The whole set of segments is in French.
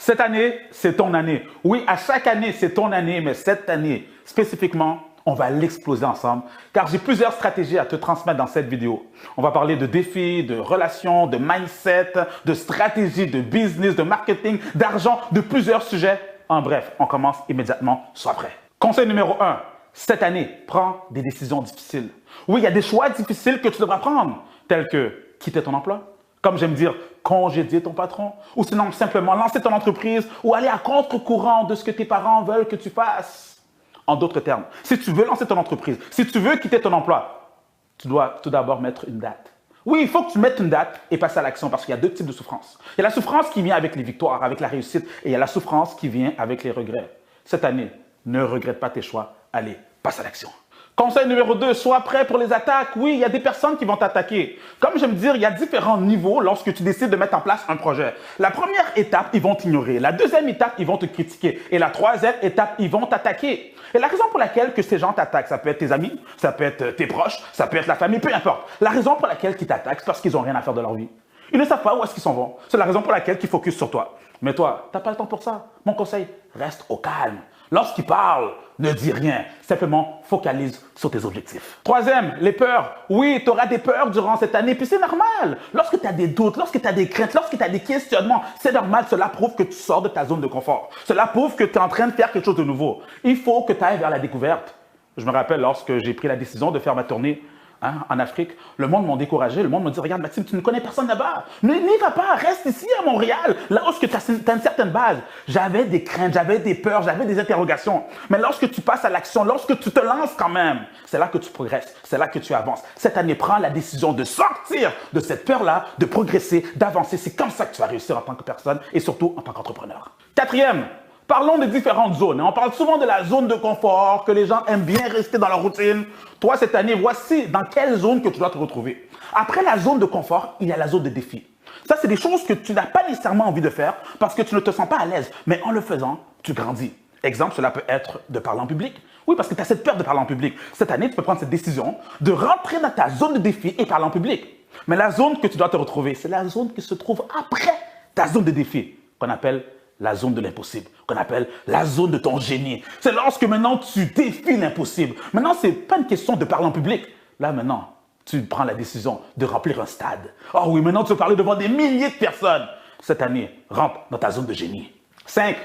Cette année, c'est ton année. Oui, à chaque année, c'est ton année, mais cette année, spécifiquement, on va l'exploser ensemble, car j'ai plusieurs stratégies à te transmettre dans cette vidéo. On va parler de défis, de relations, de mindset, de stratégie, de business, de marketing, d'argent, de plusieurs sujets. En bref, on commence immédiatement, sois prêt. Conseil numéro 1, cette année, prends des décisions difficiles. Oui, il y a des choix difficiles que tu devras prendre, tels que quitter ton emploi, comme j'aime dire, congédier ton patron, ou sinon simplement lancer ton entreprise ou aller à contre-courant de ce que tes parents veulent que tu fasses. En d'autres termes, si tu veux lancer ton entreprise, si tu veux quitter ton emploi, tu dois tout d'abord mettre une date. Oui, il faut que tu mettes une date et passes à l'action parce qu'il y a deux types de souffrance. Il y a la souffrance qui vient avec les victoires, avec la réussite, et il y a la souffrance qui vient avec les regrets. Cette année, ne regrette pas tes choix. Allez, passe à l'action. Conseil numéro 2, sois prêt pour les attaques. Oui, il y a des personnes qui vont t'attaquer. Comme j'aime dire, il y a différents niveaux lorsque tu décides de mettre en place un projet. La première étape, ils vont t'ignorer. La deuxième étape, ils vont te critiquer. Et la troisième étape, ils vont t'attaquer. Et la raison pour laquelle que ces gens t'attaquent, ça peut être tes amis, ça peut être tes proches, ça peut être la famille, peu importe. La raison pour laquelle ils t'attaquent, c'est parce qu'ils n'ont rien à faire de leur vie. Ils ne savent pas où est-ce qu'ils s'en vont. C'est la raison pour laquelle ils focusent sur toi. Mais toi, tu n'as pas le temps pour ça. Mon conseil, reste au calme. Lorsqu'ils parlent, ne dis rien. Simplement, focalise sur tes objectifs. Troisième, les peurs. Oui, tu auras des peurs durant cette année, puis c'est normal. Lorsque tu as des doutes, lorsque tu as des craintes, lorsque tu as des questionnements, c'est normal. Cela prouve que tu sors de ta zone de confort. Cela prouve que tu es en train de faire quelque chose de nouveau. Il faut que tu ailles vers la découverte. Je me rappelle lorsque j'ai pris la décision de faire ma tournée en Afrique, le monde m'a découragé. Le monde m'a dit, regarde Maxime, tu ne connais personne là-bas. N'y va pas, reste ici à Montréal, là où tu as une certaine base. J'avais des craintes, j'avais des peurs, j'avais des interrogations. Mais lorsque tu passes à l'action, lorsque tu te lances quand même, c'est là que tu progresses, c'est là que tu avances. Cette année, prends la décision de sortir de cette peur-là, de progresser, d'avancer. C'est comme ça que tu vas réussir en tant que personne et surtout en tant qu'entrepreneur. Quatrième, parlons des différentes zones. On parle souvent de la zone de confort, que les gens aiment bien rester dans leur routine. Toi, cette année, voici dans quelle zone que tu dois te retrouver. Après la zone de confort, il y a la zone de défi. Ça, c'est des choses que tu n'as pas nécessairement envie de faire parce que tu ne te sens pas à l'aise. Mais en le faisant, tu grandis. Exemple, cela peut être de parler en public. Oui, parce que tu as cette peur de parler en public. Cette année, tu peux prendre cette décision de rentrer dans ta zone de défi et parler en public. Mais la zone que tu dois te retrouver, c'est la zone qui se trouve après ta zone de défi, qu'on appelle la zone de l'impossible, qu'on appelle la zone de ton génie. C'est lorsque maintenant tu défies l'impossible. Maintenant, ce n'est pas une question de parler en public. Là, maintenant, tu prends la décision de remplir un stade. Oh oui, maintenant tu veux parler devant des milliers de personnes. Cette année, rentre dans ta zone de génie. 5.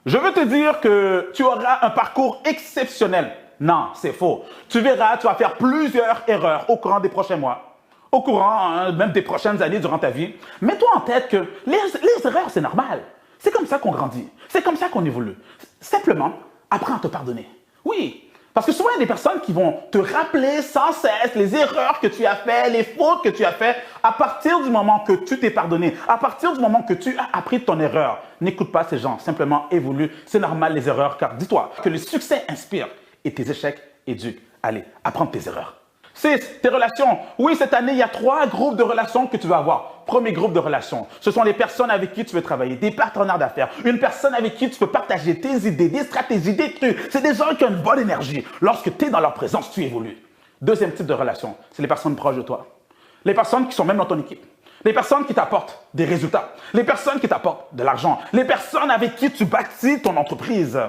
Je veux te dire que tu auras un parcours exceptionnel. Non, c'est faux. Tu verras, tu vas faire plusieurs erreurs au courant des prochains mois. Au courant même des prochaines années durant ta vie. Mets-toi en tête que les erreurs, c'est normal. C'est comme ça qu'on grandit. C'est comme ça qu'on évolue. Simplement, apprends à te pardonner. Oui, parce que souvent, il y a des personnes qui vont te rappeler sans cesse les erreurs que tu as faites, les fautes que tu as faites, à partir du moment que tu t'es pardonné, à partir du moment que tu as appris de ton erreur. N'écoute pas ces gens, simplement évolue. C'est normal les erreurs, car dis-toi que le succès inspire et tes échecs éduquent. Allez, apprends de tes erreurs. 6. Tes relations. Oui, cette année, il y a 3 groupes de relations que tu vas avoir. Premier groupe de relations, ce sont les personnes avec qui tu veux travailler, des partenaires d'affaires, une personne avec qui tu peux partager tes idées, des stratégies, des trucs. C'est des gens qui ont une bonne énergie. Lorsque tu es dans leur présence, tu évolues. Deuxième type de relation, c'est les personnes proches de toi. Les personnes qui sont même dans ton équipe. Les personnes qui t'apportent des résultats. Les personnes qui t'apportent de l'argent. Les personnes avec qui tu bâtis ton entreprise.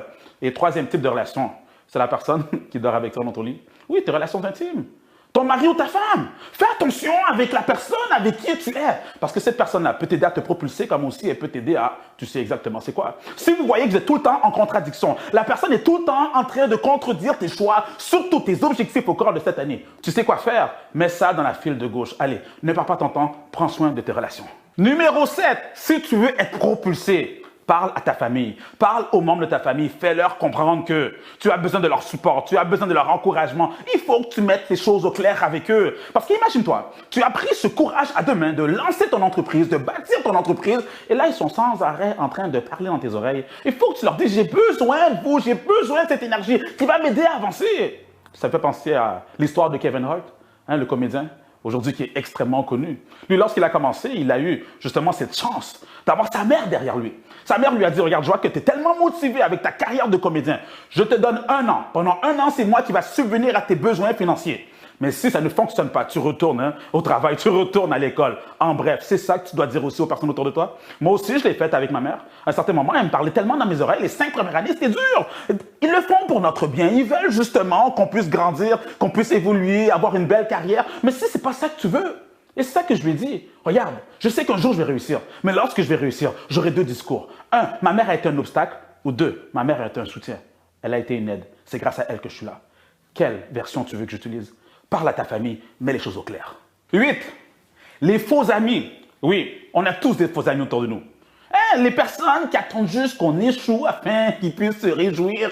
Et troisième type de relation, c'est la personne qui dort avec toi dans ton lit. Oui, tes relations intimes. Ton mari ou ta femme. Fais attention avec la personne avec qui tu es. Parce que cette personne-là peut t'aider à te propulser comme aussi elle peut t'aider à, tu sais exactement c'est quoi. Si vous voyez que vous êtes tout le temps en contradiction, la personne est tout le temps en train de contredire tes choix, surtout tes objectifs au cours de cette année. Tu sais quoi faire? Mets ça dans la file de gauche. Allez, ne perds pas ton temps, prends soin de tes relations. Numéro 7, si tu veux être propulsé, parle à ta famille, parle aux membres de ta famille, fais-leur comprendre que tu as besoin de leur support, tu as besoin de leur encouragement. Il faut que tu mettes les choses au clair avec eux. Parce qu'imagine-toi, tu as pris ce courage à 2 mains de lancer ton entreprise, de bâtir ton entreprise, et là, ils sont sans arrêt en train de parler dans tes oreilles. Il faut que tu leur dises, j'ai besoin de vous, j'ai besoin de cette énergie qui va m'aider à avancer. Ça me fait penser à l'histoire de Kevin Hart, le comédien, aujourd'hui qui est extrêmement connu. Lui, lorsqu'il a commencé, il a eu justement cette chance d'avoir sa mère derrière lui. Sa mère lui a dit, regarde, je vois que tu es tellement motivé avec ta carrière de comédien. Je te donne 1 an. Pendant 1 an, c'est moi qui va subvenir à tes besoins financiers. Mais si ça ne fonctionne pas, tu retournes au travail, tu retournes à l'école. En bref, c'est ça que tu dois dire aussi aux personnes autour de toi. Moi aussi, je l'ai fait avec ma mère. À un certain moment, elle me parlait tellement dans mes oreilles. Les 5 premières années, c'était dur. Ils le font pour notre bien. Ils veulent justement qu'on puisse grandir, qu'on puisse évoluer, avoir une belle carrière. Mais si c'est pas ça que tu veux, et c'est ça que je lui ai dit. Regarde, je sais qu'un jour je vais réussir. Mais lorsque je vais réussir, j'aurai 2 discours. 1, ma mère a été un obstacle. Ou 2, ma mère a été un soutien. Elle a été une aide. C'est grâce à elle que je suis là. Quelle version tu veux que j'utilise? Parle à ta famille, mets les choses au clair. 8. Les faux amis. Oui, on a tous des faux amis autour de nous. Les personnes qui attendent juste qu'on échoue afin qu'ils puissent se réjouir.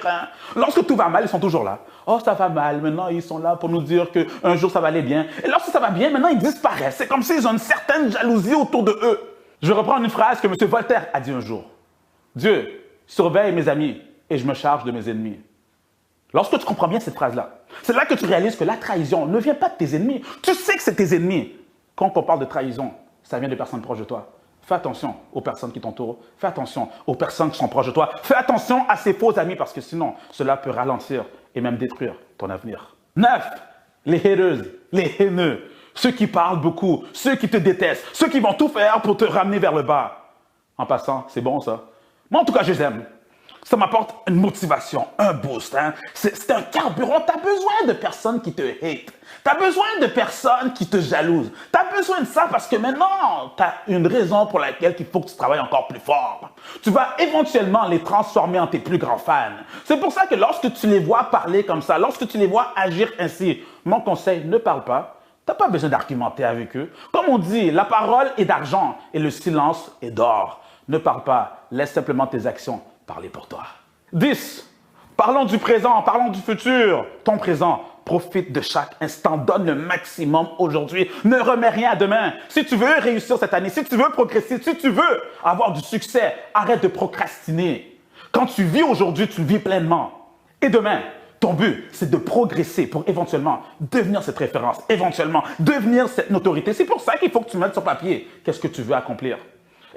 Lorsque tout va mal, ils sont toujours là. Oh, ça va mal. Maintenant, ils sont là pour nous dire qu'un jour, ça va aller bien. Et lorsque ça va bien, maintenant, ils disparaissent. C'est comme s'ils ont une certaine jalousie autour de eux. Je vais reprendre une phrase que M. Voltaire a dit un jour. Dieu surveille mes amis et je me charge de mes ennemis. Lorsque tu comprends bien cette phrase-là, c'est là que tu réalises que la trahison ne vient pas de tes ennemis. Tu sais que c'est tes ennemis. Quand on parle de trahison, ça vient des personnes proches de toi. Fais attention aux personnes qui t'entourent. Fais attention aux personnes qui sont proches de toi. Fais attention à ces faux amis parce que sinon, cela peut ralentir et même détruire ton avenir. 9. Les haters, les haineux. Ceux qui parlent beaucoup, ceux qui te détestent, ceux qui vont tout faire pour te ramener vers le bas. En passant, c'est bon ça. Moi, en tout cas, je les aime. Ça m'apporte une motivation, un boost. C'est un carburant. Tu as besoin de personnes qui te hate. Tu as besoin de personnes qui te jalousent. Tu as besoin de ça parce que maintenant, tu as une raison pour laquelle il faut que tu travailles encore plus fort. Tu vas éventuellement les transformer en tes plus grands fans. C'est pour ça que lorsque tu les vois parler comme ça, lorsque tu les vois agir ainsi, mon conseil, ne parle pas. Tu n'as pas besoin d'argumenter avec eux. Comme on dit, la parole est d'argent et le silence est d'or. Ne parle pas, laisse simplement tes actions parler pour toi. 10. Parlons du présent, parlons du futur. Ton présent, profite de chaque instant, donne le maximum aujourd'hui. Ne remets rien à demain. Si tu veux réussir cette année, si tu veux progresser, si tu veux avoir du succès, arrête de procrastiner. Quand tu vis aujourd'hui, tu le vis pleinement. Et demain, ton but, c'est de progresser pour éventuellement devenir cette référence, éventuellement devenir cette notoriété. C'est pour ça qu'il faut que tu mettes sur papier qu'est-ce que tu veux accomplir.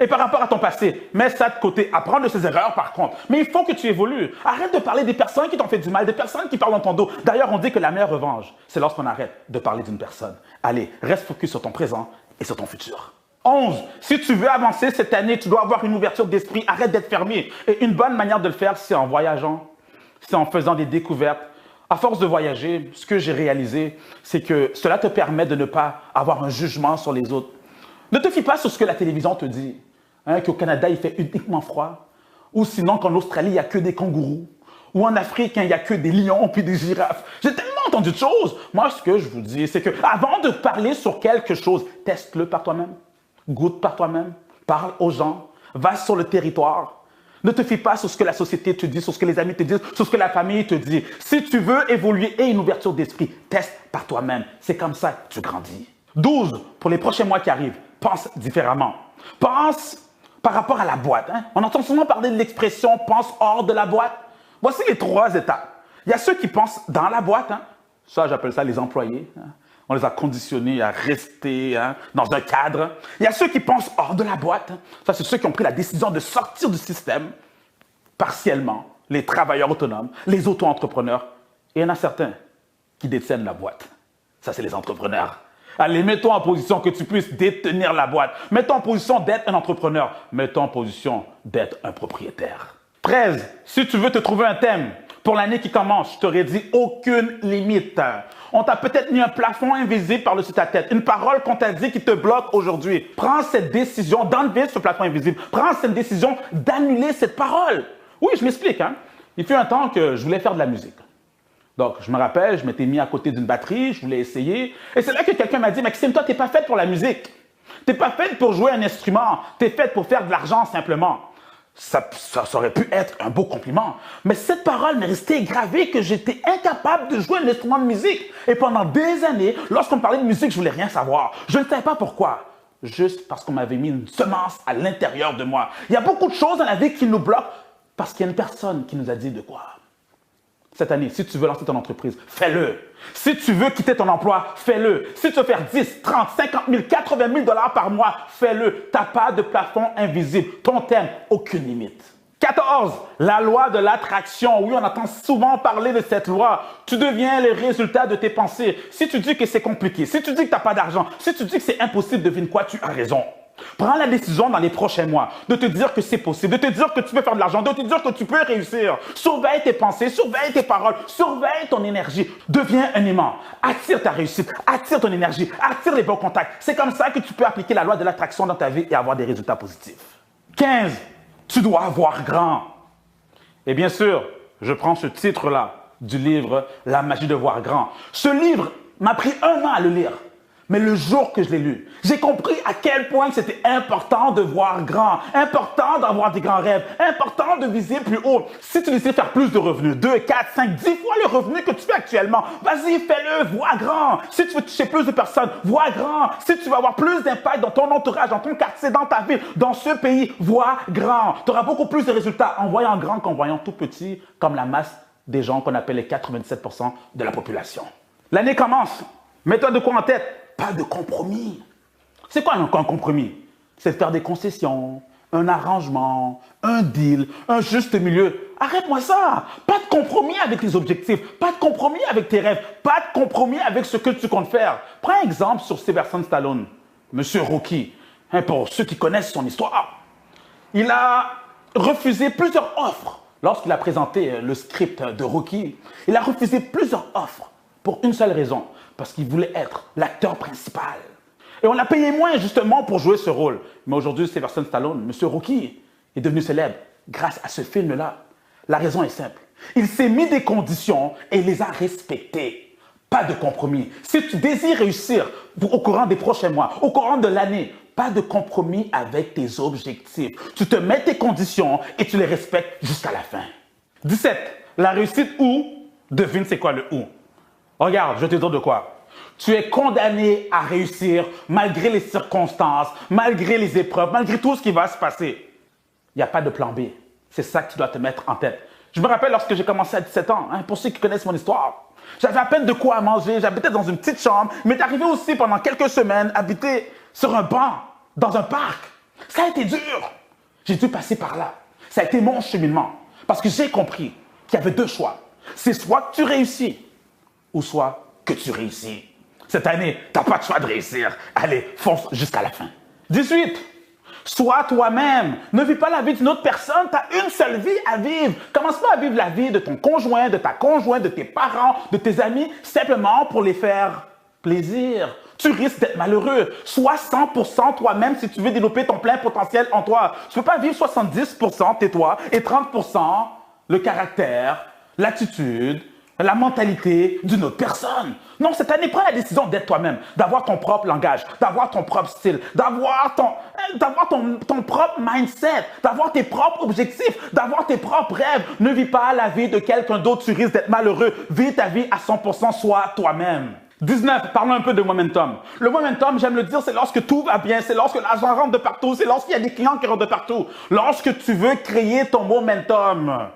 Et par rapport à ton passé, mets ça de côté. Apprends de ses erreurs par contre. Mais il faut que tu évolues. Arrête de parler des personnes qui t'ont fait du mal, des personnes qui parlent dans ton dos. D'ailleurs, on dit que la meilleure revanche, c'est lorsqu'on arrête de parler d'une personne. Allez, reste focus sur ton présent et sur ton futur. 11. Si tu veux avancer cette année, tu dois avoir une ouverture d'esprit. Arrête d'être fermé. Et une bonne manière de le faire, c'est en voyageant. C'est en faisant des découvertes. À force de voyager, ce que j'ai réalisé, c'est que cela te permet de ne pas avoir un jugement sur les autres. Ne te fie pas sur ce que la télévision te dit. Qu'au Canada, il fait uniquement froid. Ou sinon qu'en Australie, il n'y a que des kangourous. Ou en Afrique, il n'y a que des lions puis des girafes. J'ai tellement entendu de choses. Moi, ce que je vous dis, c'est que avant de parler sur quelque chose, teste-le par toi-même. Goûte par toi-même. Parle aux gens. Va sur le territoire. Ne te fie pas sur ce que la société te dit, sur ce que les amis te disent, sur ce que la famille te dit. Si tu veux évoluer et une ouverture d'esprit, teste par toi-même. C'est comme ça que tu grandis. 12. Pour les prochains mois qui arrivent, pense différemment. Pense par rapport à la boîte. On entend souvent parler de l'expression « pense hors de la boîte ». Voici les 3 étapes. Il y a ceux qui pensent dans la boîte. Ça, j'appelle ça les employés. On les a conditionnés à rester dans un cadre. Il y a ceux qui pensent hors de la boîte. Ça, c'est ceux qui ont pris la décision de sortir du système partiellement. Les travailleurs autonomes, les auto-entrepreneurs. Et il y en a certains qui détiennent la boîte. Ça, c'est les entrepreneurs. Allez, mets-toi en position que tu puisses détenir la boîte. Mets-toi en position d'être un entrepreneur. Mets-toi en position d'être un propriétaire. 13. Si tu veux te trouver un thème pour l'année qui commence, je t'aurais dit aucune limite. On t'a peut-être mis un plafond invisible par-dessus ta tête. Une parole qu'on t'a dit qui te bloque aujourd'hui. Prends cette décision d'enlever ce plafond invisible. Prends cette décision d'annuler cette parole. Oui, je m'explique. Il fut un temps que je voulais faire de la musique. Donc, je me rappelle, je m'étais mis à côté d'une batterie, je voulais essayer. Et c'est là que quelqu'un m'a dit, Maxime, toi, tu n'es pas faite pour la musique. Tu n'es pas faite pour jouer un instrument. Tu es faite pour faire de l'argent simplement. Ça aurait pu être un beau compliment. Mais cette parole m'est restée gravée que j'étais incapable de jouer un instrument de musique. Et pendant des années, lorsqu'on me parlait de musique, je voulais rien savoir. Je ne savais pas pourquoi. Juste parce qu'on m'avait mis une semence à l'intérieur de moi. Il y a beaucoup de choses dans la vie qui nous bloquent parce qu'il y a une personne qui nous a dit de quoi. Cette année, si tu veux lancer ton entreprise, fais-le. Si tu veux quitter ton emploi, fais-le. Si tu veux faire 10, 30, 50 000, 80 000 $ par mois, fais-le. Tu n'as pas de plafond invisible. Ton thème, aucune limite. 14. La loi de l'attraction. Oui, on entend souvent parler de cette loi. Tu deviens le résultat de tes pensées. Si tu dis que c'est compliqué, si tu dis que tu n'as pas d'argent, si tu dis que c'est impossible, devine quoi, tu as raison. Prends la décision dans les prochains mois de te dire que c'est possible, de te dire que tu peux faire de l'argent, de te dire que tu peux réussir. Surveille tes pensées, surveille tes paroles, surveille ton énergie. Deviens un aimant. Attire ta réussite, attire ton énergie, attire les bons contacts. C'est comme ça que tu peux appliquer la loi de l'attraction dans ta vie et avoir des résultats positifs. 15. Tu dois voir grand. Et bien sûr, je prends ce titre-là du livre « La magie de voir grand ». Ce livre m'a pris 1 an à le lire. Mais le jour que je l'ai lu, j'ai compris à quel point c'était important de voir grand, important d'avoir des grands rêves, important de viser plus haut. Si tu décides de faire plus de revenus, 2, 4, 5, 10 fois le revenu que tu fais actuellement, vas-y, fais-le, vois grand. Si tu veux toucher plus de personnes, vois grand. Si tu veux avoir plus d'impact dans ton entourage, dans ton quartier, dans ta ville, dans ce pays, vois grand. Tu auras beaucoup plus de résultats en voyant grand qu'en voyant tout petit, comme la masse des gens qu'on appelle les 97% de la population. L'année commence. Mets-toi de quoi en tête? Pas de compromis. C'est quoi un compromis? C'est de faire des concessions, un arrangement, un deal, un juste milieu. Arrête-moi ça. Pas de compromis avec tes objectifs, pas de compromis avec tes rêves, pas de compromis avec ce que tu comptes faire. Prends un exemple sur Sylvester Stallone, Monsieur Rocky, pour ceux qui connaissent son histoire. Il a refusé plusieurs offres lorsqu'il a présenté le script de Rocky. Il a refusé plusieurs offres pour une seule raison. Parce qu'il voulait être l'acteur principal. Et on l'a payé moins justement pour jouer ce rôle. Mais aujourd'hui, Sylvester Stallone, Monsieur Rocky, est devenu célèbre grâce à ce film-là. La raison est simple. Il s'est mis des conditions et il les a respectées. Pas de compromis. Si tu désires réussir au courant des prochains mois, au courant de l'année, pas de compromis avec tes objectifs. Tu te mets tes conditions et tu les respectes jusqu'à la fin. 17. La réussite où? Devine c'est quoi le où. Regarde, je te dis de quoi. Tu es condamné à réussir malgré les circonstances, malgré les épreuves, malgré tout ce qui va se passer. Il n'y a pas de plan B. C'est ça que tu dois te mettre en tête. Je me rappelle lorsque j'ai commencé à 17 ans, pour ceux qui connaissent mon histoire, j'avais à peine de quoi manger, j'habitais dans une petite chambre. Il m'est arrivé aussi pendant quelques semaines habiter sur un banc, dans un parc. Ça a été dur. J'ai dû passer par là. Ça a été mon cheminement. Parce que j'ai compris qu'il y avait 2 choix. C'est soit que tu réussis, ou soit que tu réussis. Cette année, tu n'as pas de choix de réussir. Allez, fonce jusqu'à la fin. 18. Sois toi-même. Ne vis pas la vie d'une autre personne. Tu as une seule vie à vivre. Commence pas à vivre la vie de ton conjoint, de ta conjointe, de tes parents, de tes amis, simplement pour les faire plaisir. Tu risques d'être malheureux. Sois 100% toi-même si tu veux développer ton plein potentiel en toi. Tu ne peux pas vivre 70% tais-toi et 30% le caractère, l'attitude, la mentalité d'une autre personne. Non, cette année, prends la décision d'être toi-même, d'avoir ton propre langage, d'avoir ton propre style, d'avoir ton propre mindset, d'avoir tes propres objectifs, d'avoir tes propres rêves. Ne vis pas la vie de quelqu'un d'autre, tu risques d'être malheureux. Vis ta vie à 100%, sois toi-même. 19, parlons un peu de momentum. Le momentum, j'aime le dire, c'est lorsque tout va bien, c'est lorsque l'argent rentre de partout, c'est lorsqu'il y a des clients qui rentrent de partout. Lorsque tu veux créer ton momentum,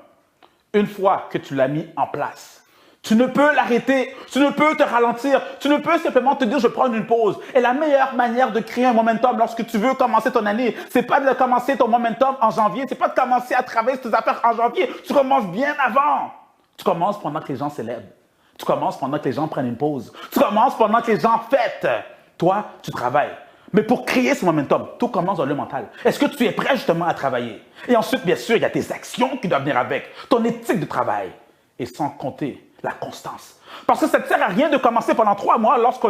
une fois que tu l'as mis en place, tu ne peux l'arrêter, tu ne peux te ralentir, tu ne peux simplement te dire je prends une pause. Et la meilleure manière de créer un momentum lorsque tu veux commencer ton année, c'est pas de commencer ton momentum en janvier, c'est pas de commencer à travailler tes affaires en janvier, tu commences bien avant. Tu commences pendant que les gens célèbrent. Tu commences pendant que les gens prennent une pause. Tu commences pendant que les gens fêtent. Toi, tu travailles. Mais pour créer ce momentum, tout commence dans le mental. Est-ce que tu es prêt justement à travailler? Et ensuite, bien sûr, il y a tes actions qui doivent venir avec, ton éthique de travail. Et sans compter la constance. Parce que ça ne sert à rien de commencer pendant 3 mois lorsque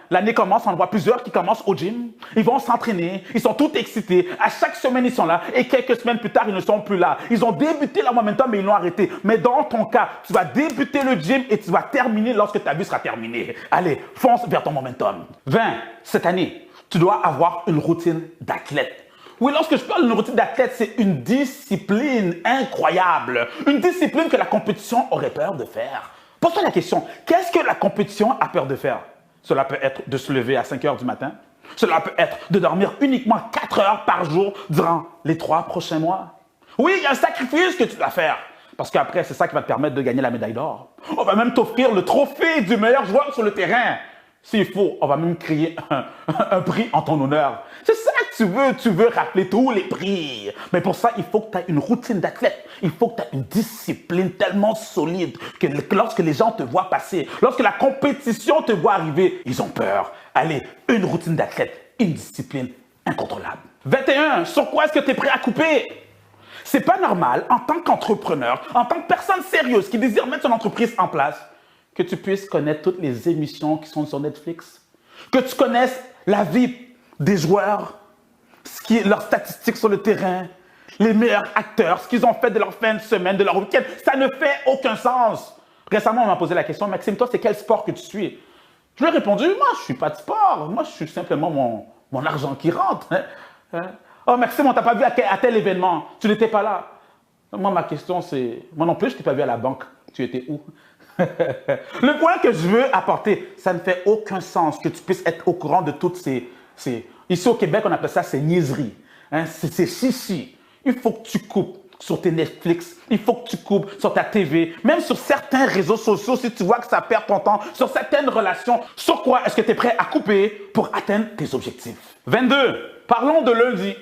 l'année commence, on voit plusieurs qui commencent au gym. Ils vont s'entraîner, ils sont tous excités. À chaque semaine, ils sont là. Et quelques semaines plus tard, ils ne sont plus là. Ils ont débuté leur momentum, mais ils l'ont arrêté. Mais dans ton cas, tu vas débuter le gym et tu vas terminer lorsque ta vie sera terminée. Allez, fonce vers ton momentum. 20. Cette année, tu dois avoir une routine d'athlète. Oui, lorsque je parle d'une routine d'athlète, c'est une discipline incroyable. Une discipline que la compétition aurait peur de faire. Pose-toi la question, qu'est-ce que la compétition a peur de faire? Cela peut être de se lever à 5 heures du matin. Cela peut être de dormir uniquement 4 heures par jour durant les 3 prochains mois. Oui, il y a un sacrifice que tu dois faire. Parce qu'après, c'est ça qui va te permettre de gagner la médaille d'or. On va même t'offrir le trophée du meilleur joueur sur le terrain. S'il faut, on va même créer un prix en ton honneur. C'est ça que tu veux rappeler tous les prix. Mais pour ça, il faut que tu aies une routine d'athlète. Il faut que tu aies une discipline tellement solide que lorsque les gens te voient passer, lorsque la compétition te voit arriver, ils ont peur. Allez, une routine d'athlète, une discipline incontrôlable. 21. Sur quoi est-ce que tu es prêt à couper? C'est pas normal, en tant qu'entrepreneur, en tant que personne sérieuse qui désire mettre son entreprise en place, que tu puisses connaître toutes les émissions qui sont sur Netflix, que tu connaisses la vie des joueurs, leurs statistiques sur le terrain, les meilleurs acteurs, ce qu'ils ont fait de leur fin de semaine, de leur week-end. Ça ne fait aucun sens. Récemment, on m'a posé la question, Maxime, toi, c'est quel sport que tu suis? Je lui ai répondu, moi, je ne suis pas de sport. Moi, je suis simplement mon argent qui rentre. Oh, Maxime, on t'a pas vu à tel événement. Tu n'étais pas là. Moi, ma question, c'est... Moi non plus, je ne t'ai pas vu à la banque. Tu étais où? Le point que je veux apporter, ça ne fait aucun sens que tu puisses être au courant de toutes ces... Ici au Québec, on appelle ça ces niaiseries. Hein? C'est chichi. Il faut que tu coupes sur tes Netflix. Il faut que tu coupes sur ta TV. Même sur certains réseaux sociaux, si tu vois que ça perd ton temps. Sur certaines relations. Sur quoi est-ce que tu es prêt à couper pour atteindre tes objectifs? 22. Parlons de lundi.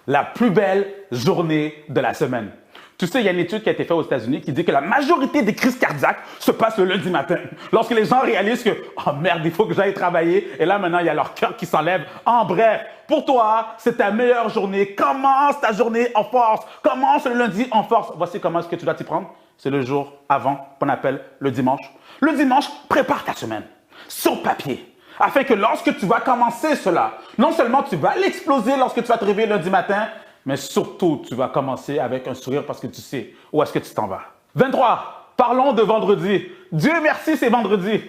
La plus belle journée de la semaine. Tu sais, il y a une étude qui a été faite aux États-Unis qui dit que la majorité des crises cardiaques se passent le lundi matin. Lorsque les gens réalisent que « Oh merde, il faut que j'aille travailler » et là maintenant, il y a leur cœur qui s'enlève. En bref, pour toi, c'est ta meilleure journée. Commence ta journée en force. Commence le lundi en force. Voici comment est-ce que tu dois t'y prendre. C'est le jour avant qu'on appelle le dimanche. Le dimanche, prépare ta semaine sur papier. Afin que lorsque tu vas commencer cela, non seulement tu vas l'exploser lorsque tu vas te réveiller lundi matin, mais surtout, tu vas commencer avec un sourire parce que tu sais où est-ce que tu t'en vas. 23. Parlons de vendredi. Dieu merci, c'est vendredi.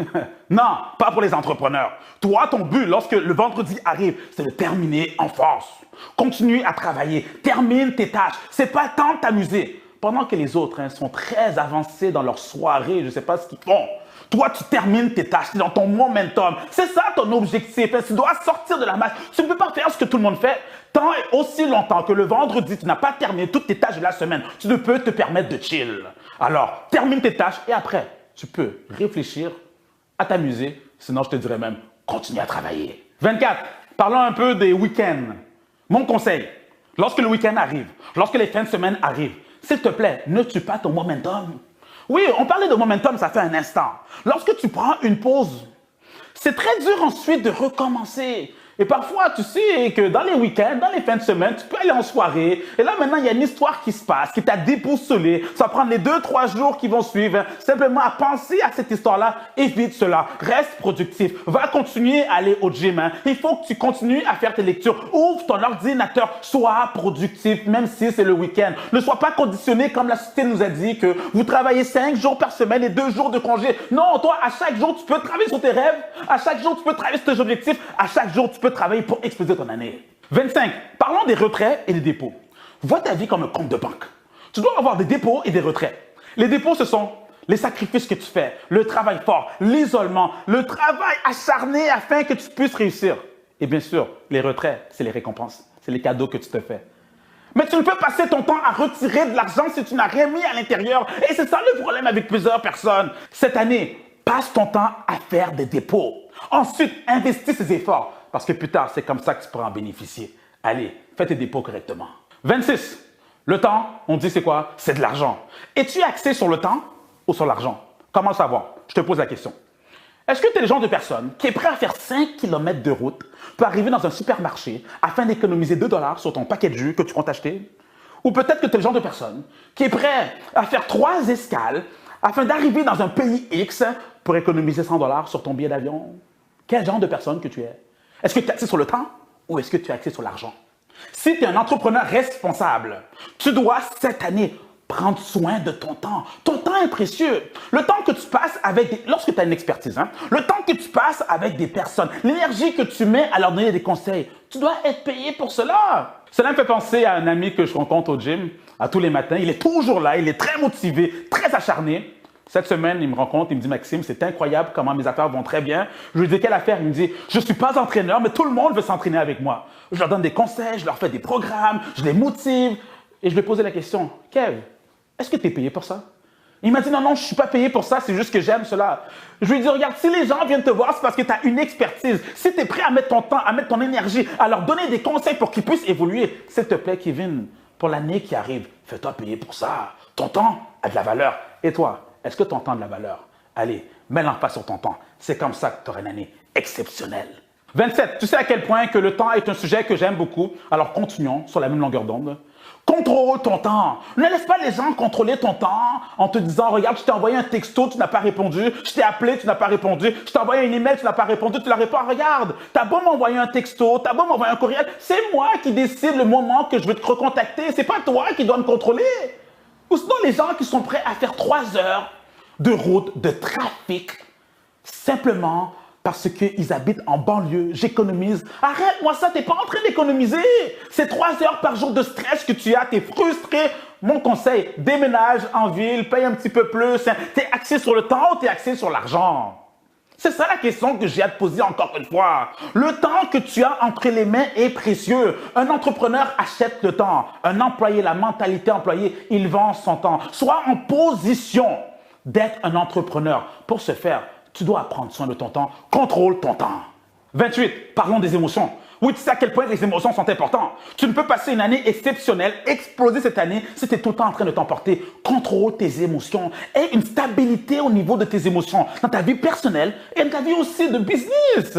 Non, pas pour les entrepreneurs. Toi, ton but, lorsque le vendredi arrive, c'est de terminer en force. Continue à travailler. Termine tes tâches. C'est pas le temps de t'amuser. Pendant que les autres sont très avancés dans leur soirée, je ne sais pas ce qu'ils font. Toi, tu termines tes tâches, tu es dans ton momentum. C'est ça ton objectif. Tu dois sortir de la masse. Tu ne peux pas faire ce que tout le monde fait. Tant et aussi longtemps que le vendredi, tu n'as pas terminé toutes tes tâches de la semaine, tu ne peux te permettre de chill. Alors, termine tes tâches et après, tu peux réfléchir à t'amuser. Sinon, je te dirais même, continue à travailler. 24. Parlons un peu des week-ends. Mon conseil, lorsque le week-end arrive, lorsque les fins de semaine arrivent, s'il te plaît, ne tue pas ton momentum. Oui, on parlait de momentum, ça fait un instant. Lorsque tu prends une pause, c'est très dur ensuite de recommencer. Et parfois, tu sais que dans les week-ends, dans les fins de semaine, tu peux aller en soirée. Et là, maintenant, il y a une histoire qui se passe, qui t'a déboussolé. Ça va prendre les 2-3 jours qui vont suivre. Simplement à penser à cette histoire-là, évite cela. Reste productif. Va continuer à aller au gym. Hein. Il faut que tu continues à faire tes lectures. Ouvre ton ordinateur. Sois productif, même si c'est le week-end. Ne sois pas conditionné comme la société nous a dit que vous travaillez 5 jours par semaine et 2 jours de congé. Non, toi, à chaque jour, tu peux travailler sur tes rêves. À chaque jour, tu peux travailler sur tes objectifs. À chaque jour, tu peux travailler pour exploser ton année. 25. Parlons des retraits et des dépôts. Vois ta vie comme un compte de banque. Tu dois avoir des dépôts et des retraits. Les dépôts, ce sont les sacrifices que tu fais, le travail fort, l'isolement, le travail acharné afin que tu puisses réussir. Et bien sûr, les retraits, c'est les récompenses. C'est les cadeaux que tu te fais. Mais tu ne peux passer ton temps à retirer de l'argent si tu n'as rien mis à l'intérieur. Et c'est ça le problème avec plusieurs personnes. Cette année, passe ton temps à faire des dépôts. Ensuite, investis ces efforts. Parce que plus tard, c'est comme ça que tu pourras en bénéficier. Allez, fais tes dépôts correctement. 26. Le temps, on dit c'est quoi? C'est de l'argent. Es-tu axé sur le temps ou sur l'argent? Comment savoir? Je te pose la question. Est-ce que tu es le genre de personne qui est prêt à faire 5 km de route pour arriver dans un supermarché afin d'économiser 2 $ sur ton paquet de jus que tu comptes acheter? Ou peut-être que tu es le genre de personne qui est prêt à faire 3 escales afin d'arriver dans un pays X pour économiser 100 $ sur ton billet d'avion? Quel genre de personne que tu es? Est-ce que tu es axé sur le temps ou est-ce que tu es axé sur l'argent? Si tu es un entrepreneur responsable, tu dois cette année prendre soin de ton temps. Ton temps est précieux. Le temps que tu passes lorsque tu as une expertise, le temps que tu passes avec des personnes, l'énergie que tu mets à leur donner des conseils, tu dois être payé pour cela. Cela me fait penser à un ami que je rencontre au gym à tous les matins. Il est toujours là, il est très motivé, très acharné. Cette semaine, il me rencontre, il me dit « Maxime, c'est incroyable comment mes affaires vont très bien. » Je lui dis « Quelle affaire ?» Il me dit « Je ne suis pas entraîneur, mais tout le monde veut s'entraîner avec moi. Je leur donne des conseils, je leur fais des programmes, je les motive. » Et je lui ai posé la question « Kev, est-ce que tu es payé pour ça? » Il m'a dit, non, non, je ne suis pas payé pour ça, c'est juste que j'aime cela. Je lui ai dit, regarde, si les gens viennent te voir, c'est parce que tu as une expertise. Si tu es prêt à mettre ton temps, à mettre ton énergie, à leur donner des conseils pour qu'ils puissent évoluer, s'il te plaît, Kevin, pour l'année qui arrive, fais-toi payer pour ça. Ton temps a de la valeur. Et toi, est-ce que ton temps a de la valeur? Allez, mets l'emphase sur ton temps. C'est comme ça que tu auras une année exceptionnelle. 27. Tu sais à quel point que le temps est un sujet que j'aime beaucoup. Alors continuons sur la même longueur d'onde. Contrôle ton temps. Ne laisse pas les gens contrôler ton temps en te disant, regarde, je t'ai envoyé un texto, tu n'as pas répondu. Je t'ai appelé, tu n'as pas répondu. Je t'ai envoyé un email, tu n'as pas répondu. Tu leur réponds, regarde, t'as beau m'envoyer un texto, t'as beau m'envoyer un courriel. C'est moi qui décide le moment que je veux te recontacter. C'est pas toi qui dois me contrôler. Ou sinon, les gens qui sont prêts à faire 3 heures de route, de trafic, simplement parce qu'ils habitent en banlieue, j'économise. Arrête-moi ça, t'es pas en train d'économiser. C'est 3 heures par jour de stress que tu as, t'es frustré. Mon conseil, déménage en ville, paye un petit peu plus. T'es axé sur le temps ou t'es axé sur l'argent? C'est ça la question que j'ai à te poser encore une fois. Le temps que tu as entre les mains est précieux. Un entrepreneur achète le temps. Un employé, la mentalité employée, il vend son temps. Sois en position d'être un entrepreneur. Pour ce faire, tu dois prendre soin de ton temps. Contrôle ton temps. 28. Parlons des émotions. Oui, tu sais à quel point les émotions sont importantes. Tu ne peux passer une année exceptionnelle, exploser cette année, si tu es tout le temps en train de t'emporter. Contrôle tes émotions. Aie une stabilité au niveau de tes émotions, dans ta vie personnelle et dans ta vie aussi de business.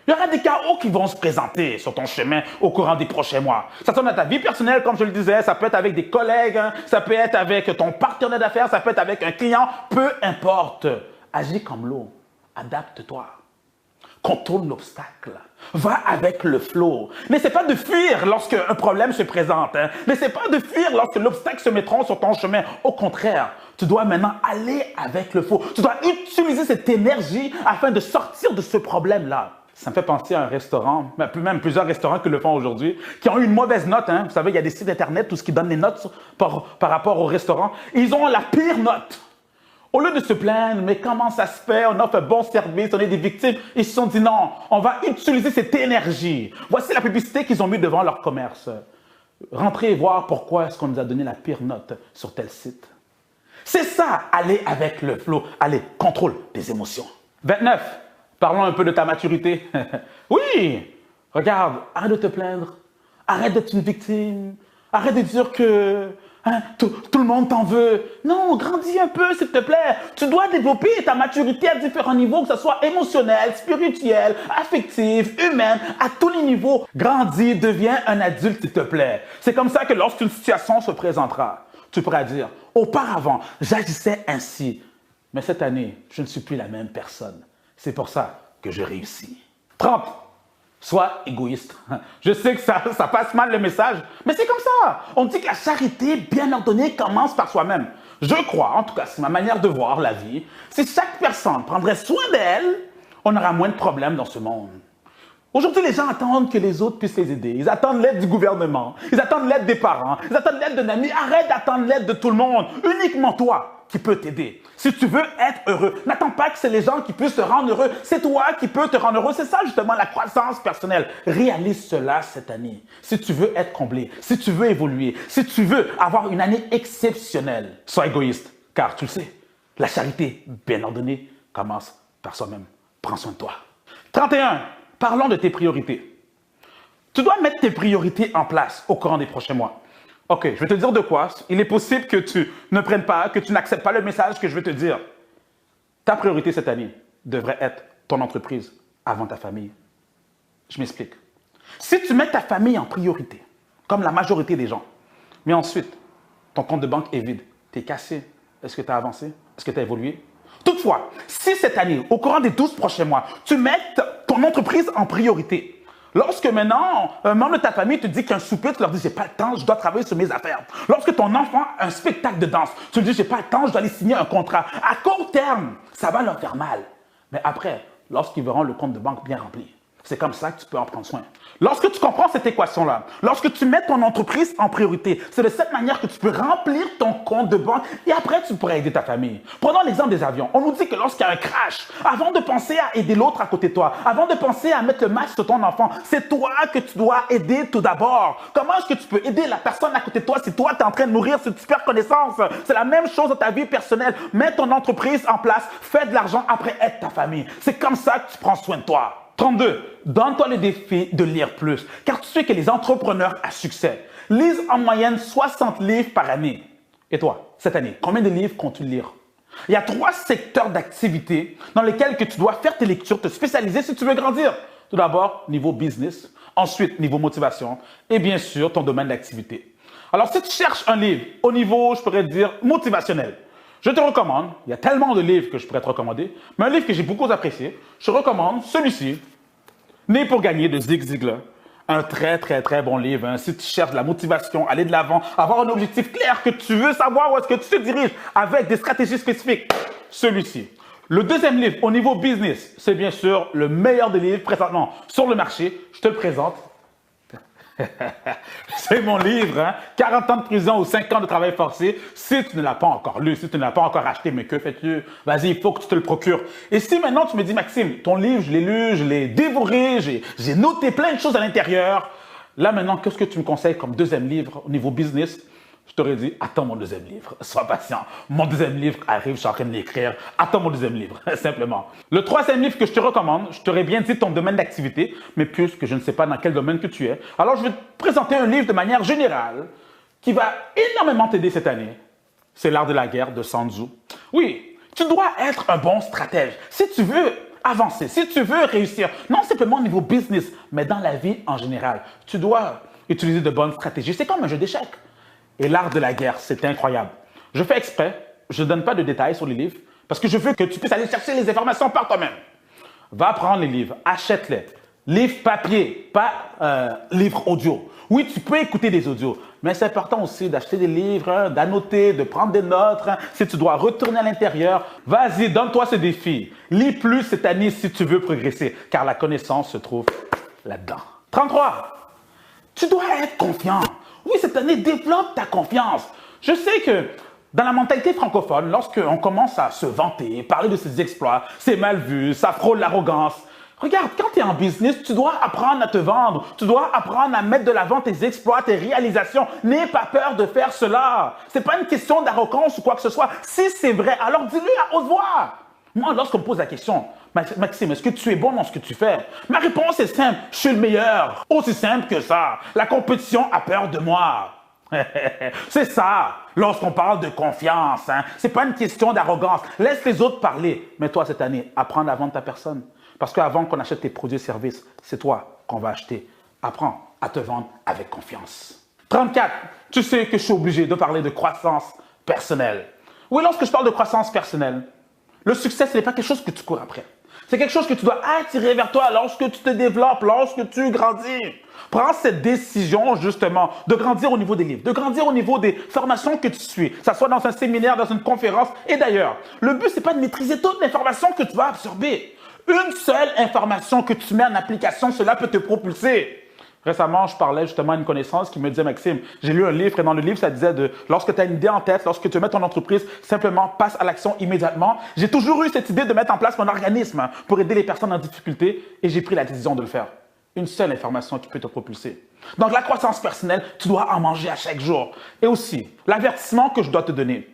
Il y aura des chaos qui vont se présenter sur ton chemin au courant des prochains mois. Ça tombe dans ta vie personnelle, comme je le disais, ça peut être avec des collègues, ça peut être avec ton partenaire d'affaires, ça peut être avec un client, peu importe. Agis comme l'eau. Adapte-toi. Contourne l'obstacle. Va avec le flow. N'essaie pas de fuir lorsque un problème se présente. N'essaie pas de fuir lorsque l'obstacle se mettra sur ton chemin. Au contraire, tu dois maintenant aller avec le flow. Tu dois utiliser cette énergie afin de sortir de ce problème-là. Ça me fait penser à un restaurant, même plusieurs restaurants qui le font aujourd'hui, qui ont eu une mauvaise note. Vous savez, il y a des sites internet, tout ce qui donne les notes par rapport au restaurant. Ils ont la pire note. Au lieu de se plaindre, mais comment ça se fait, on offre un bon service, on est des victimes, ils se sont dit non, on va utiliser cette énergie. Voici la publicité qu'ils ont mis devant leur commerce. Rentrez et voir pourquoi est-ce qu'on nous a donné la pire note sur tel site. C'est ça, aller avec le flow. Allez, contrôle tes émotions. 29. Parlons un peu de ta maturité. Oui, regarde, arrête de te plaindre, arrête d'être une victime, arrête de dire que tout le monde t'en veut. Non, grandis un peu, s'il te plaît. Tu dois développer ta maturité à différents niveaux, que ce soit émotionnel, spirituel, affectif, humain, à tous les niveaux. Grandis, deviens un adulte, s'il te plaît. C'est comme ça que lorsqu'une situation se présentera, tu pourras dire, auparavant, j'agissais ainsi, mais cette année, je ne suis plus la même personne. C'est pour ça que je réussis. 30. Sois égoïste. Je sais que ça passe mal le message, mais c'est comme ça. On dit que la charité bien ordonnée commence par soi-même. Je crois, en tout cas, c'est ma manière de voir la vie. Si chaque personne prendrait soin d'elle, on aura moins de problèmes dans ce monde. Aujourd'hui, les gens attendent que les autres puissent les aider. Ils attendent l'aide du gouvernement. Ils attendent l'aide des parents. Ils attendent l'aide d'un ami. Arrête d'attendre l'aide de tout le monde. Uniquement toi qui peux t'aider. Si tu veux être heureux, n'attends pas que c'est les gens qui puissent te rendre heureux. C'est toi qui peux te rendre heureux. C'est ça justement la croissance personnelle. Réalise cela cette année. Si tu veux être comblé, si tu veux évoluer, si tu veux avoir une année exceptionnelle, sois égoïste. Car tu le sais, la charité bien ordonnée commence par soi-même. Prends soin de toi. 31. Parlons de tes priorités. Tu dois mettre tes priorités en place au courant des prochains mois. Ok, je vais te dire de quoi. Il est possible que tu ne prennes pas, que tu n'acceptes pas le message que je vais te dire. Ta priorité cette année devrait être ton entreprise avant ta famille. Je m'explique. Si tu mets ta famille en priorité, comme la majorité des gens, mais ensuite, ton compte de banque est vide, tu es cassé, est-ce que tu as avancé? Est-ce que tu as évolué? Toutefois, si cette année, au courant des 12 prochains mois, tu mets ton entreprise en priorité, lorsque maintenant, un membre de ta famille te dit qu'il y a un souper, tu leur dis « j'ai pas le temps, je dois travailler sur mes affaires ». Lorsque ton enfant a un spectacle de danse, tu lui dis « j'ai pas le temps, je dois aller signer un contrat ». À court terme, ça va leur faire mal. Mais après, lorsqu'ils verront le compte de banque bien rempli, C'est comme ça que tu peux en prendre soin. Lorsque tu comprends cette équation-là, lorsque tu mets ton entreprise en priorité, c'est de cette manière que tu peux remplir ton compte de banque et après tu pourras aider ta famille. Prenons l'exemple des avions. On nous dit que lorsqu'il y a un crash, avant de penser à aider l'autre à côté de toi, avant de penser à mettre le masque sur ton enfant, c'est toi que tu dois aider tout d'abord. Comment est-ce que tu peux aider la personne à côté de toi si toi tu es en train de nourrir cette super connaissance? C'est la même chose dans ta vie personnelle. Mets ton entreprise en place, fais de l'argent, après aide ta famille. C'est comme ça que tu prends soin de toi. 32. Donne-toi le défi de lire plus, car tu sais que les entrepreneurs à succès lisent en moyenne 60 livres par année. Et toi, cette année, combien de livres comptes-tu lire? Il y a 3 secteurs d'activité dans lesquels que tu dois faire tes lectures, te spécialiser si tu veux grandir. Tout d'abord, niveau business, ensuite niveau motivation et bien sûr ton domaine d'activité. Alors si tu cherches un livre au niveau, je pourrais dire, motivationnel, je te recommande, il y a tellement de livres que je pourrais te recommander, mais un livre que j'ai beaucoup apprécié, je te recommande celui-ci, Né pour gagner de Zig Ziglar. Un très bon livre. Hein. Si tu cherches de la motivation, aller de l'avant, avoir un objectif clair, que tu veux savoir où est-ce que tu te diriges avec des stratégies spécifiques, celui-ci. Le deuxième livre au niveau business, c'est bien sûr le meilleur des livres présentement sur le marché. Je te le présente. C'est mon livre, hein? 40 ans de prison ou 5 ans de travail forcé. Si tu ne l'as pas encore lu, si tu ne l'as pas encore acheté, mais que fais-tu? Vas-y, il faut que tu te le procures. Et si maintenant tu me dis, Maxime, ton livre, je l'ai lu, je l'ai dévoré, j'ai noté plein de choses à l'intérieur. Là maintenant, qu'est-ce que tu me conseilles comme deuxième livre au niveau business? Je t'aurais dit, attends mon deuxième livre, sois patient. Mon deuxième livre arrive, je suis en train de l'écrire. Attends mon deuxième livre, simplement. Le troisième livre que je te recommande, je t'aurais bien dit ton domaine d'activité, mais puisque je ne sais pas dans quel domaine que tu es, alors je vais te présenter un livre de manière générale qui va énormément t'aider cette année. C'est L'Art de la guerre de Sun Tzu. Oui, tu dois être un bon stratège. Si tu veux avancer, si tu veux réussir, non simplement au niveau business, mais dans la vie en général, tu dois utiliser de bonnes stratégies. C'est comme un jeu d'échecs. Et L'Art de la guerre, c'est incroyable. Je fais exprès, je ne donne pas de détails sur les livres parce que je veux que tu puisses aller chercher les informations par toi-même. Va prendre les livres, achète-les. Livre papier, pas livre audio. Oui, tu peux écouter des audios, mais c'est important aussi d'acheter des livres, hein, d'annoter, de prendre des notes. Hein. Si tu dois retourner à l'intérieur, vas-y, donne-toi ce défi. Lis plus cette année si tu veux progresser, car la connaissance se trouve là-dedans. 33. Tu dois être confiant. Oui, cette année, développe ta confiance. Je sais que dans la mentalité francophone, lorsqu'on commence à se vanter, parler de ses exploits, c'est mal vu, ça frôle l'arrogance. Regarde, quand tu es en business, tu dois apprendre à te vendre. Tu dois apprendre à mettre de l'avant tes exploits, tes réalisations. N'aie pas peur de faire cela. Ce n'est pas une question d'arrogance ou quoi que ce soit. Si c'est vrai, alors dis-le à haute voix. Moi, lorsqu'on me pose la question, Maxime, est-ce que tu es bon dans ce que tu fais? Ma réponse est simple, je suis le meilleur. Aussi simple que ça. La compétition a peur de moi. C'est ça, lorsqu'on parle de confiance. Hein. Ce n'est pas une question d'arrogance. Laisse les autres parler. Mais toi, cette année, apprends à vendre ta personne. Parce qu'avant qu'on achète tes produits et services, c'est toi qu'on va acheter. Apprends à te vendre avec confiance. 34. Tu sais que je suis obligé de parler de croissance personnelle. Oui, lorsque je parle de croissance personnelle, le succès, ce n'est pas quelque chose que tu cours après. C'est quelque chose que tu dois attirer vers toi lorsque tu te développes, lorsque tu grandis. Prends cette décision, justement, de grandir au niveau des livres, de grandir au niveau des formations que tu suis, que ce soit dans un séminaire, dans une conférence. Et d'ailleurs, le but, ce n'est pas de maîtriser toute l'information que tu vas absorber. Une seule information que tu mets en application, cela peut te propulser. Récemment, je parlais justement à une connaissance qui me disait, Maxime, j'ai lu un livre et dans le livre, ça disait lorsque tu as une idée en tête, lorsque tu mets ton entreprise, simplement passe à l'action immédiatement. J'ai toujours eu cette idée de mettre en place mon organisme pour aider les personnes en difficulté et j'ai pris la décision de le faire. Une seule information qui peut te propulser. Donc, la croissance personnelle, tu dois en manger à chaque jour. Et aussi, l'avertissement que je dois te donner,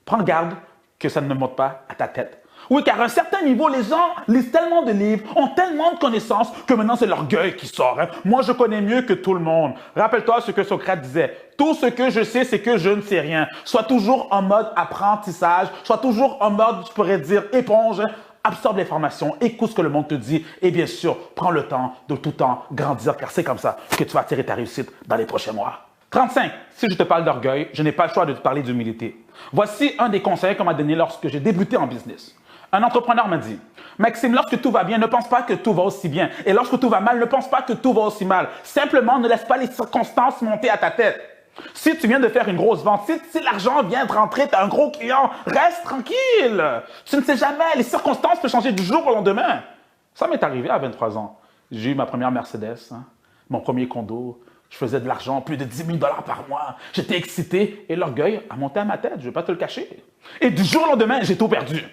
prends garde que ça ne monte pas à ta tête. Oui, car à un certain niveau, les gens lisent tellement de livres, ont tellement de connaissances que maintenant c'est l'orgueil qui sort. Hein. Moi, je connais mieux que tout le monde. Rappelle-toi ce que Socrate disait. Tout ce que je sais, c'est que je ne sais rien. Sois toujours en mode apprentissage, sois toujours en mode, je pourrais dire, éponge. Absorbe l'information, écoute ce que le monde te dit et bien sûr, prends le temps de tout temps grandir car c'est comme ça que tu vas attirer ta réussite dans les prochains mois. 35. Si je te parle d'orgueil, je n'ai pas le choix de te parler d'humilité. Voici un des conseils qu'on m'a donné lorsque j'ai débuté en business. Un entrepreneur m'a dit, Maxime, lorsque tout va bien, ne pense pas que tout va aussi bien. Et lorsque tout va mal, ne pense pas que tout va aussi mal. Simplement, ne laisse pas les circonstances monter à ta tête. Si tu viens de faire une grosse vente, si l'argent vient de rentrer, tu as un gros client, reste tranquille. Tu ne sais jamais, les circonstances peuvent changer du jour au lendemain. Ça m'est arrivé à 23 ans. J'ai eu ma première Mercedes, hein, mon premier condo. Je faisais de l'argent, plus de 10 000 $ par mois. J'étais excité et l'orgueil a monté à ma tête, je ne vais pas te le cacher. Et du jour au lendemain, j'ai tout perdu.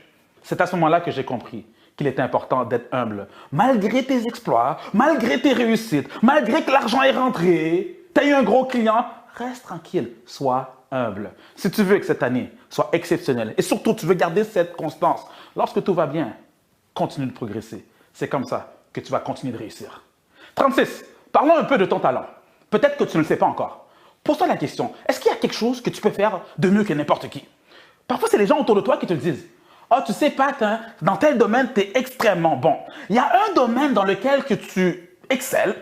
C'est à ce moment-là que j'ai compris qu'il était important d'être humble. Malgré tes exploits, malgré tes réussites, malgré que l'argent est rentré, tu as eu un gros client, reste tranquille, sois humble. Si tu veux que cette année soit exceptionnelle et surtout tu veux garder cette constance, lorsque tout va bien, continue de progresser. C'est comme ça que tu vas continuer de réussir. 36. Parlons un peu de ton talent. Peut-être que tu ne le sais pas encore. Pose-toi la question, est-ce qu'il y a quelque chose que tu peux faire de mieux que n'importe qui? Parfois, c'est les gens autour de toi qui te le disent. « Oh, tu sais, Pat, hein, dans tel domaine, tu es extrêmement bon. » Il y a un domaine dans lequel que tu excelles.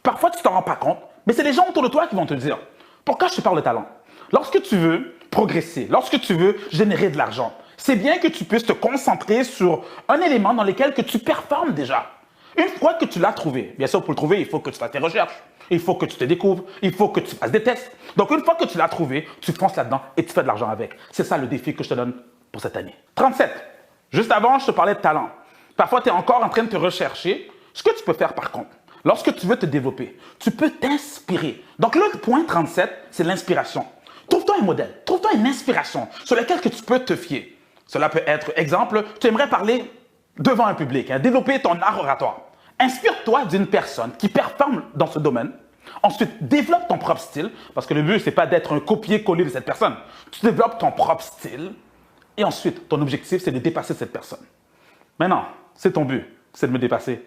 Parfois, tu ne t'en rends pas compte, mais c'est les gens autour de toi qui vont te le dire. Pourquoi je te parle de talent? Lorsque tu veux progresser, lorsque tu veux générer de l'argent, c'est bien que tu puisses te concentrer sur un élément dans lequel que tu performes déjà. Une fois que tu l'as trouvé, bien sûr, pour le trouver, il faut que tu fasses tes recherches, il faut que tu te découvres, il faut que tu fasses des tests. Donc, une fois que tu l'as trouvé, tu fonces là-dedans et tu fais de l'argent avec. C'est ça le défi que je te donne pour cette année. 37. Juste avant, je te parlais de talent. Parfois, tu es encore en train de te rechercher. Ce que tu peux faire, par contre, lorsque tu veux te développer, tu peux t'inspirer. Donc, le point 37, c'est l'inspiration. Trouve-toi un modèle, trouve-toi une inspiration sur laquelle que tu peux te fier. Cela peut être, exemple, tu aimerais parler devant un public, hein, développer ton art oratoire. Inspire-toi d'une personne qui performe dans ce domaine. Ensuite, développe ton propre style, parce que le but, ce n'est pas d'être un copier-coller de cette personne. Tu développes ton propre style et ensuite, ton objectif, c'est de dépasser cette personne. Maintenant, c'est ton but, c'est de me dépasser.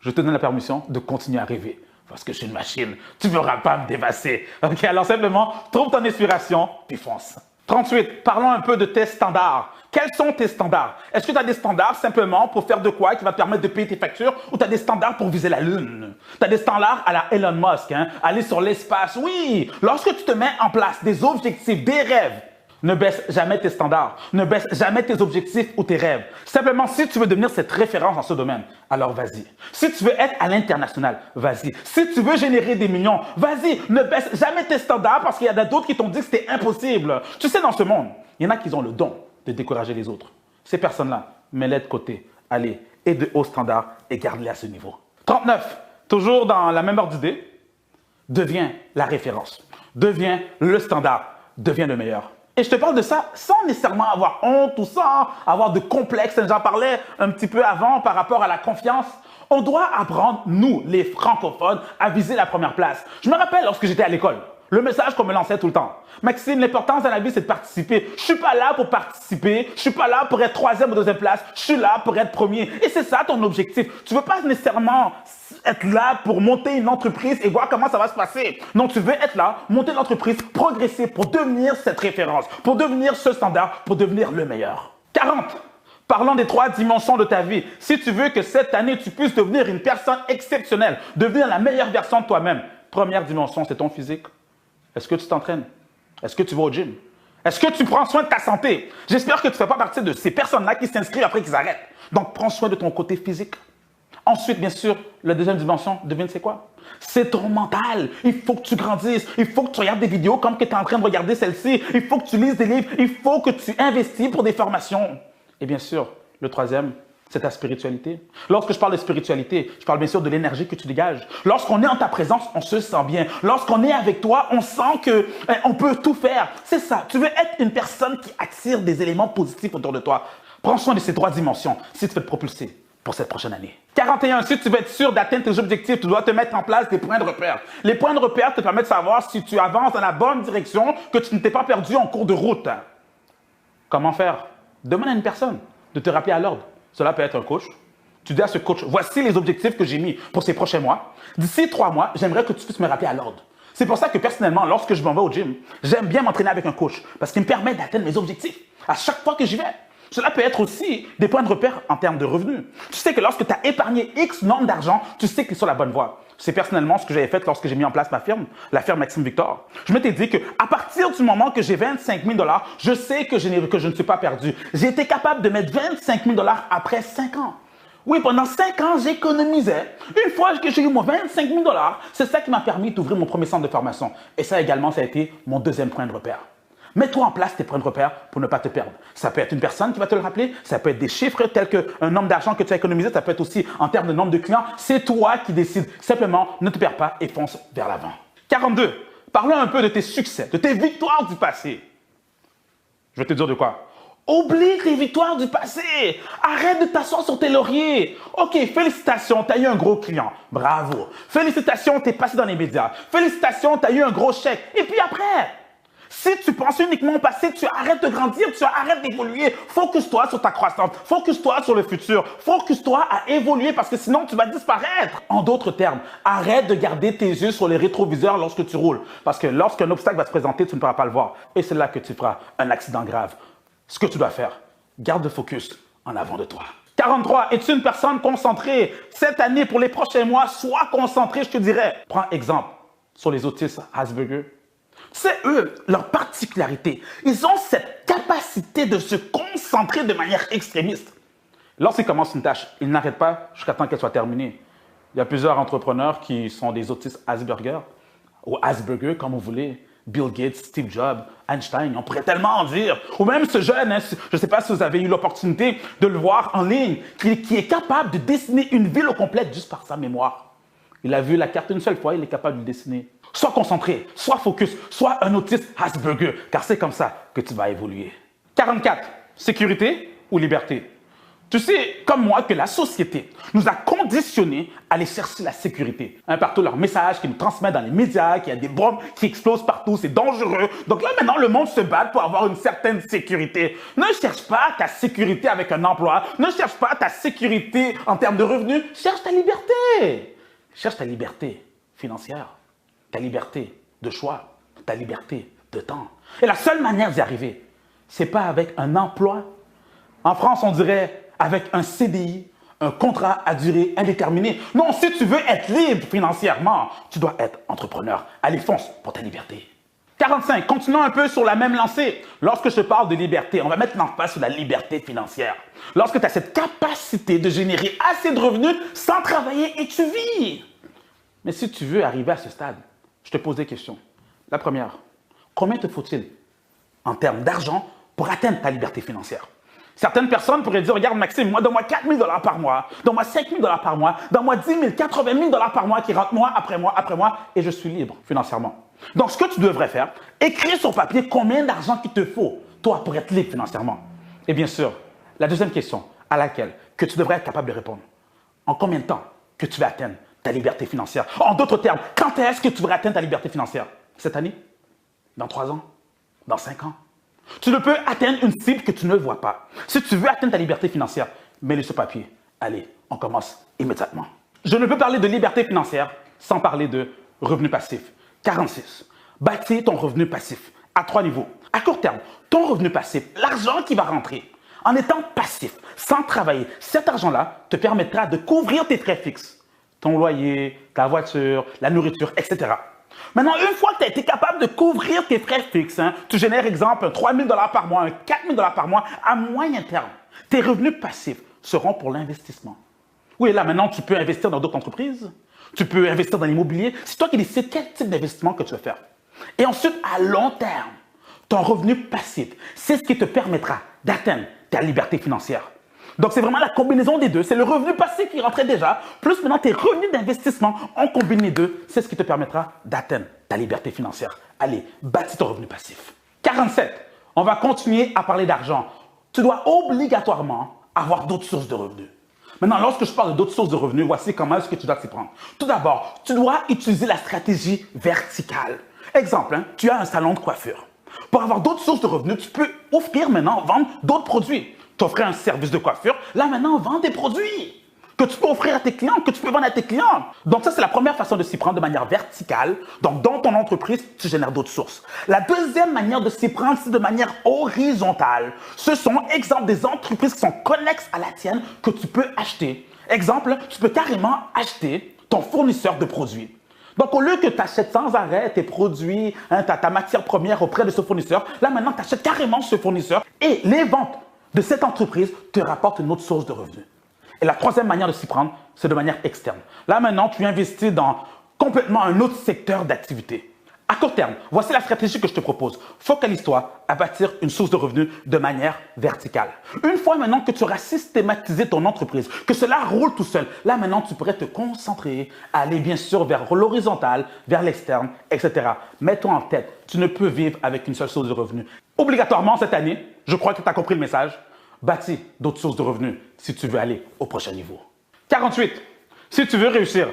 Je te donne la permission de continuer à rêver, parce que je suis une machine. Tu ne verras pas me dépasser. Ok, alors simplement, trouve ton inspiration, puis fonce. 38. Parlons un peu de tes standards. Quels sont tes standards? Est-ce que tu as des standards simplement pour faire de quoi qui va te permettre de payer tes factures ou tu as des standards pour viser la Lune? Tu as des standards à la Elon Musk, hein? Aller sur l'espace. Oui, lorsque tu te mets en place des objectifs, des rêves, ne baisse jamais tes standards, ne baisse jamais tes objectifs ou tes rêves. Simplement, si tu veux devenir cette référence dans ce domaine, alors vas-y. Si tu veux être à l'international, vas-y. Si tu veux générer des millions, vas-y. Ne baisse jamais tes standards parce qu'il y en a d'autres qui t'ont dit que c'était impossible. Tu sais, dans ce monde, il y en a qui ont le don de décourager les autres. Ces personnes-là, mets-les de côté. Allez, aie de hauts standards et garde-les à ce niveau. 39. Toujours dans la même ordre d'idée, deviens la référence. Deviens le standard. Deviens le meilleur. Et je te parle de ça sans nécessairement avoir honte ou sans avoir de complexe. J'en parlais un petit peu avant par rapport à la confiance. On doit apprendre, nous, les francophones, à viser la première place. Je me rappelle lorsque j'étais à l'école, le message qu'on me lançait tout le temps. Maxime, l'importance dans la vie, c'est de participer. Je suis pas là pour participer. Je suis pas là pour être troisième ou deuxième place. Je suis là pour être premier. Et c'est ça ton objectif. Tu veux pas nécessairement être là pour monter une entreprise et voir comment ça va se passer. Non, tu veux être là, monter l'entreprise, progresser pour devenir cette référence, pour devenir ce standard, pour devenir le meilleur. 40. Parlons des 3 dimensions de ta vie. Si tu veux que cette année, tu puisses devenir une personne exceptionnelle, devenir la meilleure version de toi-même, première dimension, c'est ton physique. Est-ce que tu t'entraînes? Est-ce que tu vas au gym? Est-ce que tu prends soin de ta santé? J'espère que tu ne fais pas partie de ces personnes-là qui s'inscrivent après qu'ils arrêtent. Donc, prends soin de ton côté physique. Ensuite, bien sûr, la deuxième dimension, devine c'est quoi? C'est ton mental. Il faut que tu grandisses. Il faut que tu regardes des vidéos comme que tu es en train de regarder celle-ci. Il faut que tu lises des livres. Il faut que tu investis pour des formations. Et bien sûr, le troisième, c'est ta spiritualité. Lorsque je parle de spiritualité, je parle bien sûr de l'énergie que tu dégages. Lorsqu'on est en ta présence, on se sent bien. Lorsqu'on est avec toi, on sent qu'on peut tout faire. C'est ça. Tu veux être une personne qui attire des éléments positifs autour de toi. Prends soin de ces 3 dimensions si tu veux te propulser pour cette prochaine année. 41. Si tu veux être sûr d'atteindre tes objectifs, tu dois te mettre en place des points de repère. Les points de repère te permettent de savoir si tu avances dans la bonne direction, que tu ne t'es pas perdu en cours de route. Comment faire? Demande à une personne de te rappeler à l'ordre. Cela peut être un coach. Tu dis à ce coach, voici les objectifs que j'ai mis pour ces prochains mois. D'ici 3 mois, j'aimerais que tu puisses me rappeler à l'ordre. C'est pour ça que personnellement, lorsque je m'en vais au gym, j'aime bien m'entraîner avec un coach parce qu'il me permet d'atteindre mes objectifs à chaque fois que j'y vais. Cela peut être aussi des points de repère en termes de revenus. Tu sais que lorsque tu as épargné X nombre d'argent, tu sais que tu es sur la bonne voie. C'est personnellement ce que j'avais fait lorsque j'ai mis en place ma firme, la firme Maxime Victor. Je m'étais dit qu'à partir du moment que j'ai 25 000 $, je sais que je ne suis pas perdu. J'ai été capable de mettre 25 000 $ après 5 ans. Oui, pendant 5 ans, j'économisais. Une fois que j'ai eu mon 25 000 $, c'est ça qui m'a permis d'ouvrir mon premier centre de formation. Et ça également, ça a été mon deuxième point de repère. Mets-toi en place tes points de repère pour ne pas te perdre. Ça peut être une personne qui va te le rappeler, ça peut être des chiffres tels qu'un nombre d'argent que tu as économisé, ça peut être aussi en termes de nombre de clients. C'est toi qui décides. Simplement, ne te perds pas et fonce vers l'avant. 42. Parlons un peu de tes succès, de tes victoires du passé. Je vais te dire de quoi. Oublie tes victoires du passé. Arrête de t'asseoir sur tes lauriers. Ok, félicitations, tu as eu un gros client. Bravo. Félicitations, tu es passé dans les médias. Félicitations, tu as eu un gros chèque. Et puis après, si tu penses uniquement au passé, tu arrêtes de grandir, tu arrêtes d'évoluer. Focus-toi sur ta croissance. Focus-toi sur le futur. Focus-toi à évoluer parce que sinon, tu vas disparaître. En d'autres termes, arrête de garder tes yeux sur les rétroviseurs lorsque tu roules. Parce que lorsqu'un obstacle va se présenter, tu ne pourras pas le voir. Et c'est là que tu feras un accident grave. Ce que tu dois faire, garde le focus en avant de toi. 43. Es-tu une personne concentrée? Cette année, pour les prochains mois, sois concentré, je te dirais. Prends exemple sur les autistes Asperger. C'est eux, leur particularité. Ils ont cette capacité de se concentrer de manière extrémiste. Lorsqu'ils commencent une tâche, ils n'arrêtent pas jusqu'à temps qu'elle soit terminée. Il y a plusieurs entrepreneurs qui sont des autistes Asperger, ou Asperger, comme vous voulez. Bill Gates, Steve Jobs, Einstein, on pourrait tellement en dire. Ou même ce jeune, je ne sais pas si vous avez eu l'opportunité de le voir en ligne, qui est capable de dessiner une ville au complète juste par sa mémoire. Il a vu la carte une seule fois, il est capable de dessiner. Sois concentré, sois focus, sois un autiste Asperger, car c'est comme ça que tu vas évoluer. 44. Sécurité ou liberté? Tu sais, comme moi, que la société nous a conditionnés à aller chercher la sécurité. Partout leurs messages qui nous transmettent dans les médias, qu'il y a des bombes qui explosent partout, c'est dangereux. Donc là, maintenant, le monde se bat pour avoir une certaine sécurité. Ne cherche pas ta sécurité avec un emploi. Ne cherche pas ta sécurité en termes de revenus. Cherche ta liberté. Cherche ta liberté financière, ta liberté de choix, ta liberté de temps. Et la seule manière d'y arriver, c'est pas avec un emploi. En France, on dirait avec un CDI, un contrat à durée indéterminée. Non, si tu veux être libre financièrement, tu dois être entrepreneur. Allez, fonce pour ta liberté. 45. Continuons un peu sur la même lancée. Lorsque je parle de liberté, on va mettre l'emphase sur la liberté financière. Lorsque tu as cette capacité de générer assez de revenus sans travailler et tu vis. Mais si tu veux arriver à ce stade, je te pose des questions. La première, combien te faut-il en termes d'argent pour atteindre ta liberté financière? Certaines personnes pourraient dire, regarde Maxime, moi donne-moi 4 000 $ par mois, donne-moi 5 000 $ par mois, donne-moi 10 000, 80 000 $ par mois qui rentrent mois après mois et je suis libre financièrement. Donc ce que tu devrais faire, écrire sur papier combien d'argent qu'il te faut, toi, pour être libre financièrement. Et bien sûr, la deuxième question à laquelle que tu devrais être capable de répondre, en combien de temps que tu vas atteindre ta liberté financière? En d'autres termes, quand est-ce que tu vas atteindre ta liberté financière? Cette année? Dans 3 ans? Dans 5 ans? Tu ne peux atteindre une cible que tu ne vois pas. Si tu veux atteindre ta liberté financière, mets-le sur papier. Allez, on commence immédiatement. Je ne peux parler de liberté financière sans parler de revenu passif. 46. Bâtir ton revenu passif à 3 niveaux. À court terme, ton revenu passif, l'argent qui va rentrer, en étant passif, sans travailler, cet argent-là te permettra de couvrir tes frais fixes. Ton loyer, ta voiture, la nourriture, etc. Maintenant, une fois que tu as été capable de couvrir tes frais fixes, tu génères, exemple, 3 000 $ par mois, 4 000 $ par mois, à moyen terme, tes revenus passifs seront pour l'investissement. Oui, là, maintenant, tu peux investir dans d'autres entreprises, tu peux investir dans l'immobilier. C'est toi qui décides quel type d'investissement que tu veux faire. Et ensuite, à long terme, ton revenu passif, c'est ce qui te permettra d'atteindre ta liberté financière. Donc, c'est vraiment la combinaison des deux. C'est le revenu passif qui rentrait déjà, plus maintenant tes revenus d'investissement. On combine les deux, c'est ce qui te permettra d'atteindre ta liberté financière. Allez, bâtis ton revenu passif. 47. On va continuer à parler d'argent. Tu dois obligatoirement avoir d'autres sources de revenus. Maintenant, lorsque je parle d'autres sources de revenus, voici comment est-ce que tu dois t'y prendre. Tout d'abord, tu dois utiliser la stratégie verticale. Exemple, tu as un salon de coiffure. Pour avoir d'autres sources de revenus, tu peux offrir maintenant, vendre d'autres produits. T'offrir un service de coiffure, là maintenant, vends des produits que tu peux offrir à tes clients, que tu peux vendre à tes clients. Donc ça, c'est la première façon de s'y prendre de manière verticale. Donc dans ton entreprise, tu génères d'autres sources. La deuxième manière de s'y prendre, c'est de manière horizontale. Ce sont, exemple, des entreprises qui sont connexes à la tienne que tu peux acheter. Exemple, tu peux carrément acheter ton fournisseur de produits. Donc, au lieu que tu achètes sans arrêt tes produits, ta matière première auprès de ce fournisseur, là maintenant, tu achètes carrément ce fournisseur et les ventes de cette entreprise te rapporte une autre source de revenus. Et la troisième manière de s'y prendre, c'est de manière externe. Là, maintenant, tu investis dans complètement un autre secteur d'activité. À court terme, voici la stratégie que je te propose. Focalise-toi à bâtir une source de revenus de manière verticale. Une fois maintenant que tu auras systématisé ton entreprise, que cela roule tout seul, là maintenant tu pourrais te concentrer, aller bien sûr vers l'horizontal, vers l'externe, etc. Mets-toi en tête, tu ne peux vivre avec une seule source de revenus. Obligatoirement cette année, je crois que tu as compris le message, bâtis d'autres sources de revenus si tu veux aller au prochain niveau. 48. Si tu veux réussir,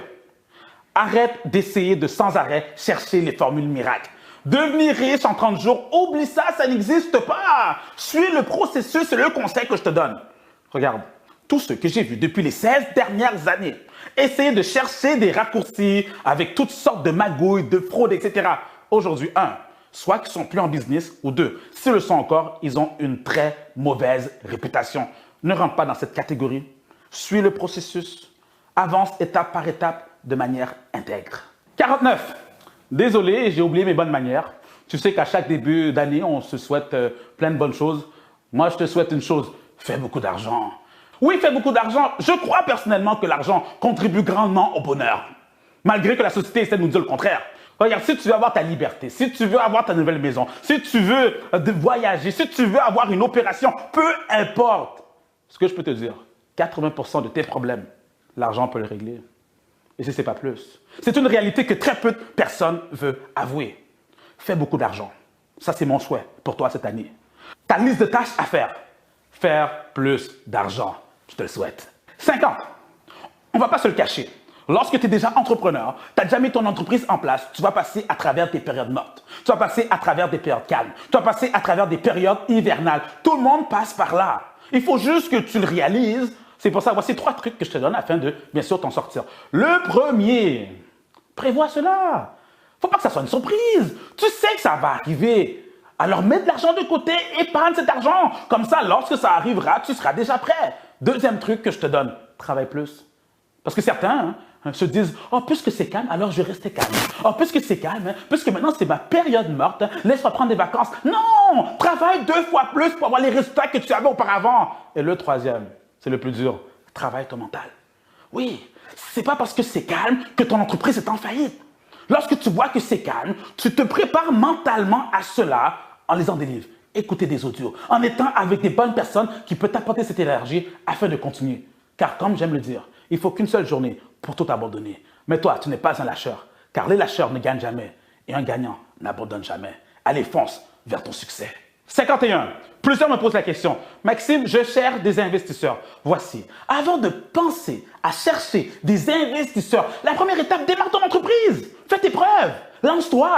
arrête d'essayer de sans arrêt chercher les formules miracles. Devenir riche en 30 jours, oublie ça, ça n'existe pas. Suis le processus et le conseil que je te donne. Regarde, tous ceux que j'ai vus depuis les 16 dernières années, essayer de chercher des raccourcis avec toutes sortes de magouilles, de fraudes, etc. Aujourd'hui, soit qu'ils sont plus en business, ou deux, s'ils le sont encore, ils ont une très mauvaise réputation. Ne rentre pas dans cette catégorie. Suis le processus. Avance étape par étape de manière intègre. 49. Désolé, j'ai oublié mes bonnes manières. Tu sais qu'à chaque début d'année, on se souhaite plein de bonnes choses. Moi, je te souhaite une chose, fais beaucoup d'argent. Oui, fais beaucoup d'argent. Je crois personnellement que l'argent contribue grandement au bonheur. Malgré que la société essaie de nous dire le contraire. Regarde, si tu veux avoir ta liberté, si tu veux avoir ta nouvelle maison, si tu veux voyager, si tu veux avoir une opération, peu importe. Ce que je peux te dire, 80% de tes problèmes, l'argent peut le régler. Et si ce n'est pas plus. C'est une réalité que très peu de personnes veulent avouer. Fais beaucoup d'argent. Ça, c'est mon souhait pour toi cette année. Ta liste de tâches à faire. Faire plus d'argent. Je te le souhaite. 50. On ne va pas se le cacher. Lorsque tu es déjà entrepreneur, tu as déjà mis ton entreprise en place, tu vas passer à travers des périodes mortes. Tu vas passer à travers des périodes calmes. Tu vas passer à travers des périodes hivernales. Tout le monde passe par là. Il faut juste que tu le réalises. C'est pour ça, voici 3 trucs que je te donne afin de, bien sûr, t'en sortir. Le premier, prévois cela. Faut pas que ça soit une surprise. Tu sais que ça va arriver. Alors, mets de l'argent de côté, épargne cet argent. Comme ça, lorsque ça arrivera, tu seras déjà prêt. Deuxième truc que je te donne, travaille plus. Parce que certains se disent, oh, puisque c'est calme, alors je reste calme. Oh, puisque c'est calme, puisque maintenant c'est ma période morte, laisse-moi prendre des vacances. Non, travaille 2 fois plus pour avoir les résultats que tu avais auparavant. Et le troisième, c'est le plus dur. Travaille ton mental. Oui, c'est pas parce que c'est calme que ton entreprise est en faillite. Lorsque tu vois que c'est calme, tu te prépares mentalement à cela en lisant des livres, écouter des audios, en étant avec des bonnes personnes qui peuvent t'apporter cette énergie afin de continuer. Car comme j'aime le dire, il faut qu'une seule journée pour tout abandonner. Mais toi, tu n'es pas un lâcheur, car les lâcheurs ne gagnent jamais et un gagnant n'abandonne jamais. Allez, fonce vers ton succès. 51. Plusieurs me posent la question. Maxime, je cherche des investisseurs. Voici. Avant de penser à chercher des investisseurs, la première étape, démarre ton entreprise. Fais tes preuves. Lance-toi.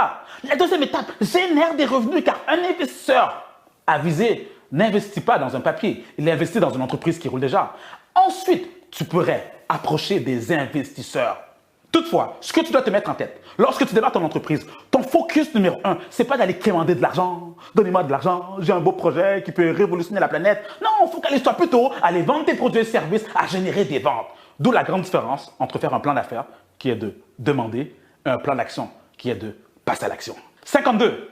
La deuxième étape, génère des revenus car un investisseur avisé n'investit pas dans un papier. Il investit dans une entreprise qui roule déjà. Ensuite, tu pourrais approcher des investisseurs. Toutefois, ce que tu dois te mettre en tête, lorsque tu démarres ton entreprise, ton focus numéro 1, c'est pas d'aller quémander de l'argent. Donnez-moi de l'argent, j'ai un beau projet qui peut révolutionner la planète. Non, focalise-toi plutôt à aller vendre tes produits et services, à générer des ventes. D'où la grande différence entre faire un plan d'affaires, qui est de demander, et un plan d'action, qui est de passer à l'action. 52.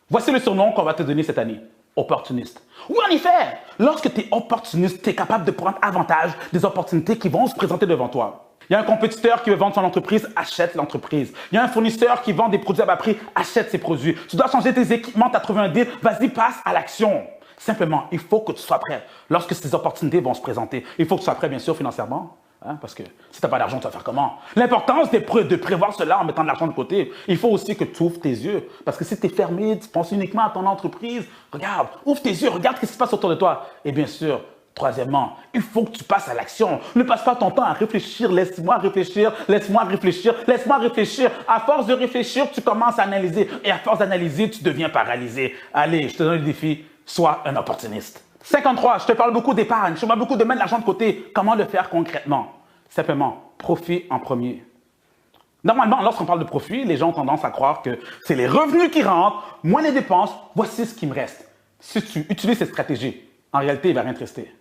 Voici le surnom qu'on va te donner cette année. Opportuniste. Oui, en effet, lorsque tu es opportuniste, tu es capable de prendre avantage des opportunités qui vont se présenter devant toi. Il y a un compétiteur qui veut vendre son entreprise, achète l'entreprise. Il y a un fournisseur qui vend des produits à bas prix, achète ses produits. Tu dois changer tes équipements, tu as trouvé un deal, vas-y, passe à l'action. Simplement, il faut que tu sois prêt. Lorsque ces opportunités vont se présenter, il faut que tu sois prêt, bien sûr, financièrement. Parce que si tu n'as pas d'argent, tu vas faire comment? L'importance de prévoir cela en mettant de l'argent de côté. Il faut aussi que tu ouvres tes yeux. Parce que si tu es fermé, tu penses uniquement à ton entreprise, regarde, ouvre tes yeux, regarde ce qui se passe autour de toi. Et bien sûr, troisièmement, il faut que tu passes à l'action. Ne passe pas ton temps à réfléchir. Laisse-moi réfléchir, laisse-moi réfléchir, laisse-moi réfléchir. À force de réfléchir, tu commences à analyser. Et à force d'analyser, tu deviens paralysé. Allez, je te donne le défi. Sois un opportuniste. 53. Je te parle beaucoup d'épargne. Je te parle beaucoup de mettre de l'argent de côté. Comment le faire concrètement? Simplement, profit en premier. Normalement, lorsqu'on parle de profit, les gens ont tendance à croire que c'est les revenus qui rentrent, moins les dépenses, voici ce qui me reste. Si tu utilises cette stratégie, en réalité, il ne va rien te rester.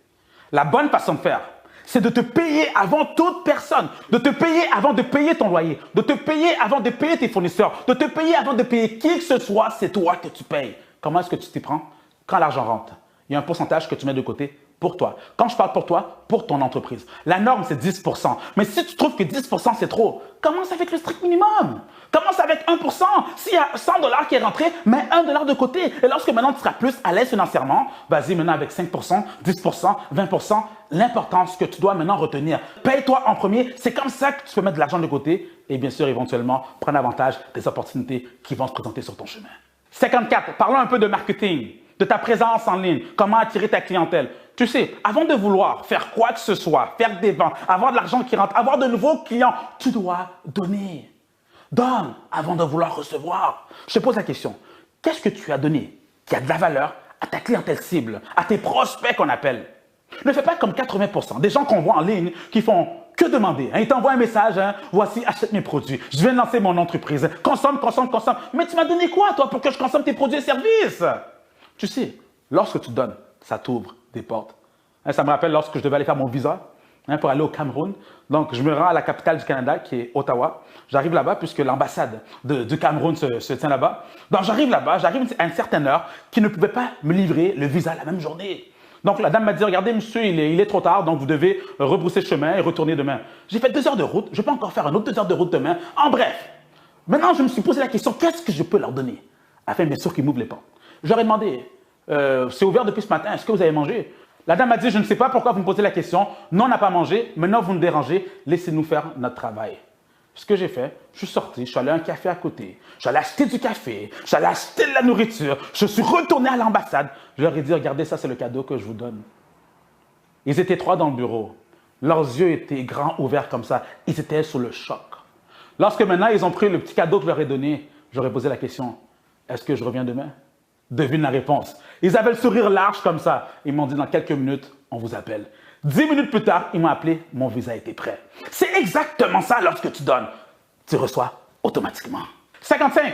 La bonne façon de faire, c'est de te payer avant toute personne, de te payer avant de payer ton loyer, de te payer avant de payer tes fournisseurs, de te payer avant de payer qui que ce soit, c'est toi que tu payes. Comment est-ce que tu t'y prends? Quand l'argent rentre, il y a un pourcentage que tu mets de côté pour toi. Quand je parle pour toi, pour ton entreprise. La norme, c'est 10%. Mais si tu trouves que 10% c'est trop, commence avec le strict minimum. Commence avec 1%. S'il y a 100 $ qui est rentré, mets 1 $ de côté. Et lorsque maintenant tu seras plus à l'aise financièrement, vas-y maintenant avec 5%, 10%, 20%. L'important, ce que tu dois maintenant retenir. Paye-toi en premier. C'est comme ça que tu peux mettre de l'argent de côté et bien sûr, éventuellement, prendre avantage des opportunités qui vont se présenter sur ton chemin. 54. Parlons un peu de marketing, de ta présence en ligne, comment attirer ta clientèle. Tu sais, avant de vouloir faire quoi que ce soit, faire des ventes, avoir de l'argent qui rentre, avoir de nouveaux clients, tu dois donner. Donne avant de vouloir recevoir. Je te pose la question, qu'est-ce que tu as donné qui a de la valeur à ta clientèle cible, à tes prospects qu'on appelle? Ne fais pas comme 80% des gens qu'on voit en ligne qui font que demander. Ils t'envoient un message, voici, achète mes produits, je viens de lancer mon entreprise, consomme, consomme, consomme. Mais tu m'as donné quoi, toi, pour que je consomme tes produits et services? Tu sais, lorsque tu donnes, ça t'ouvre des portes. Ça me rappelle lorsque je devais aller faire mon visa pour aller au Cameroun. Donc, je me rends à la capitale du Canada, qui est Ottawa. J'arrive là-bas puisque l'ambassade du Cameroun se tient là-bas. Donc, j'arrive là-bas, j'arrive à une certaine heure qui ne pouvait pas me livrer le visa la même journée. Donc, la dame m'a dit, regardez, monsieur, il est trop tard, donc vous devez rebrousser chemin et retourner demain. J'ai fait 2 heures de route, je peux encore faire un autre 2 heures de route demain. En bref, maintenant, je me suis posé la question, qu'est-ce que je peux leur donner? Afin, bien sûr, qu'ils m'ouvrent les portes. Je leur ai demandé, c'est ouvert depuis ce matin, est-ce que vous avez mangé? La dame m'a dit, je ne sais pas pourquoi vous me posez la question. Non, on n'a pas mangé. Maintenant, vous nous dérangez. Laissez-nous faire notre travail. Ce que j'ai fait, je suis sorti, je suis allé à un café à côté. J'allais acheter du café, j'allais acheter de la nourriture. Je suis retourné à l'ambassade. Je leur ai dit, regardez, ça, c'est le cadeau que je vous donne. Ils étaient 3 dans le bureau. Leurs yeux étaient grands, ouverts comme ça. Ils étaient sous le choc. Lorsque maintenant, ils ont pris le petit cadeau que je leur ai donné, j'aurais posé la question, est-ce que je reviens demain? Devine la réponse. Ils avaient le sourire large comme ça. Ils m'ont dit, dans quelques minutes, on vous appelle. 10 minutes plus tard, ils m'ont appelé, mon visa était prêt. C'est exactement ça lorsque tu donnes. Tu reçois automatiquement. 55.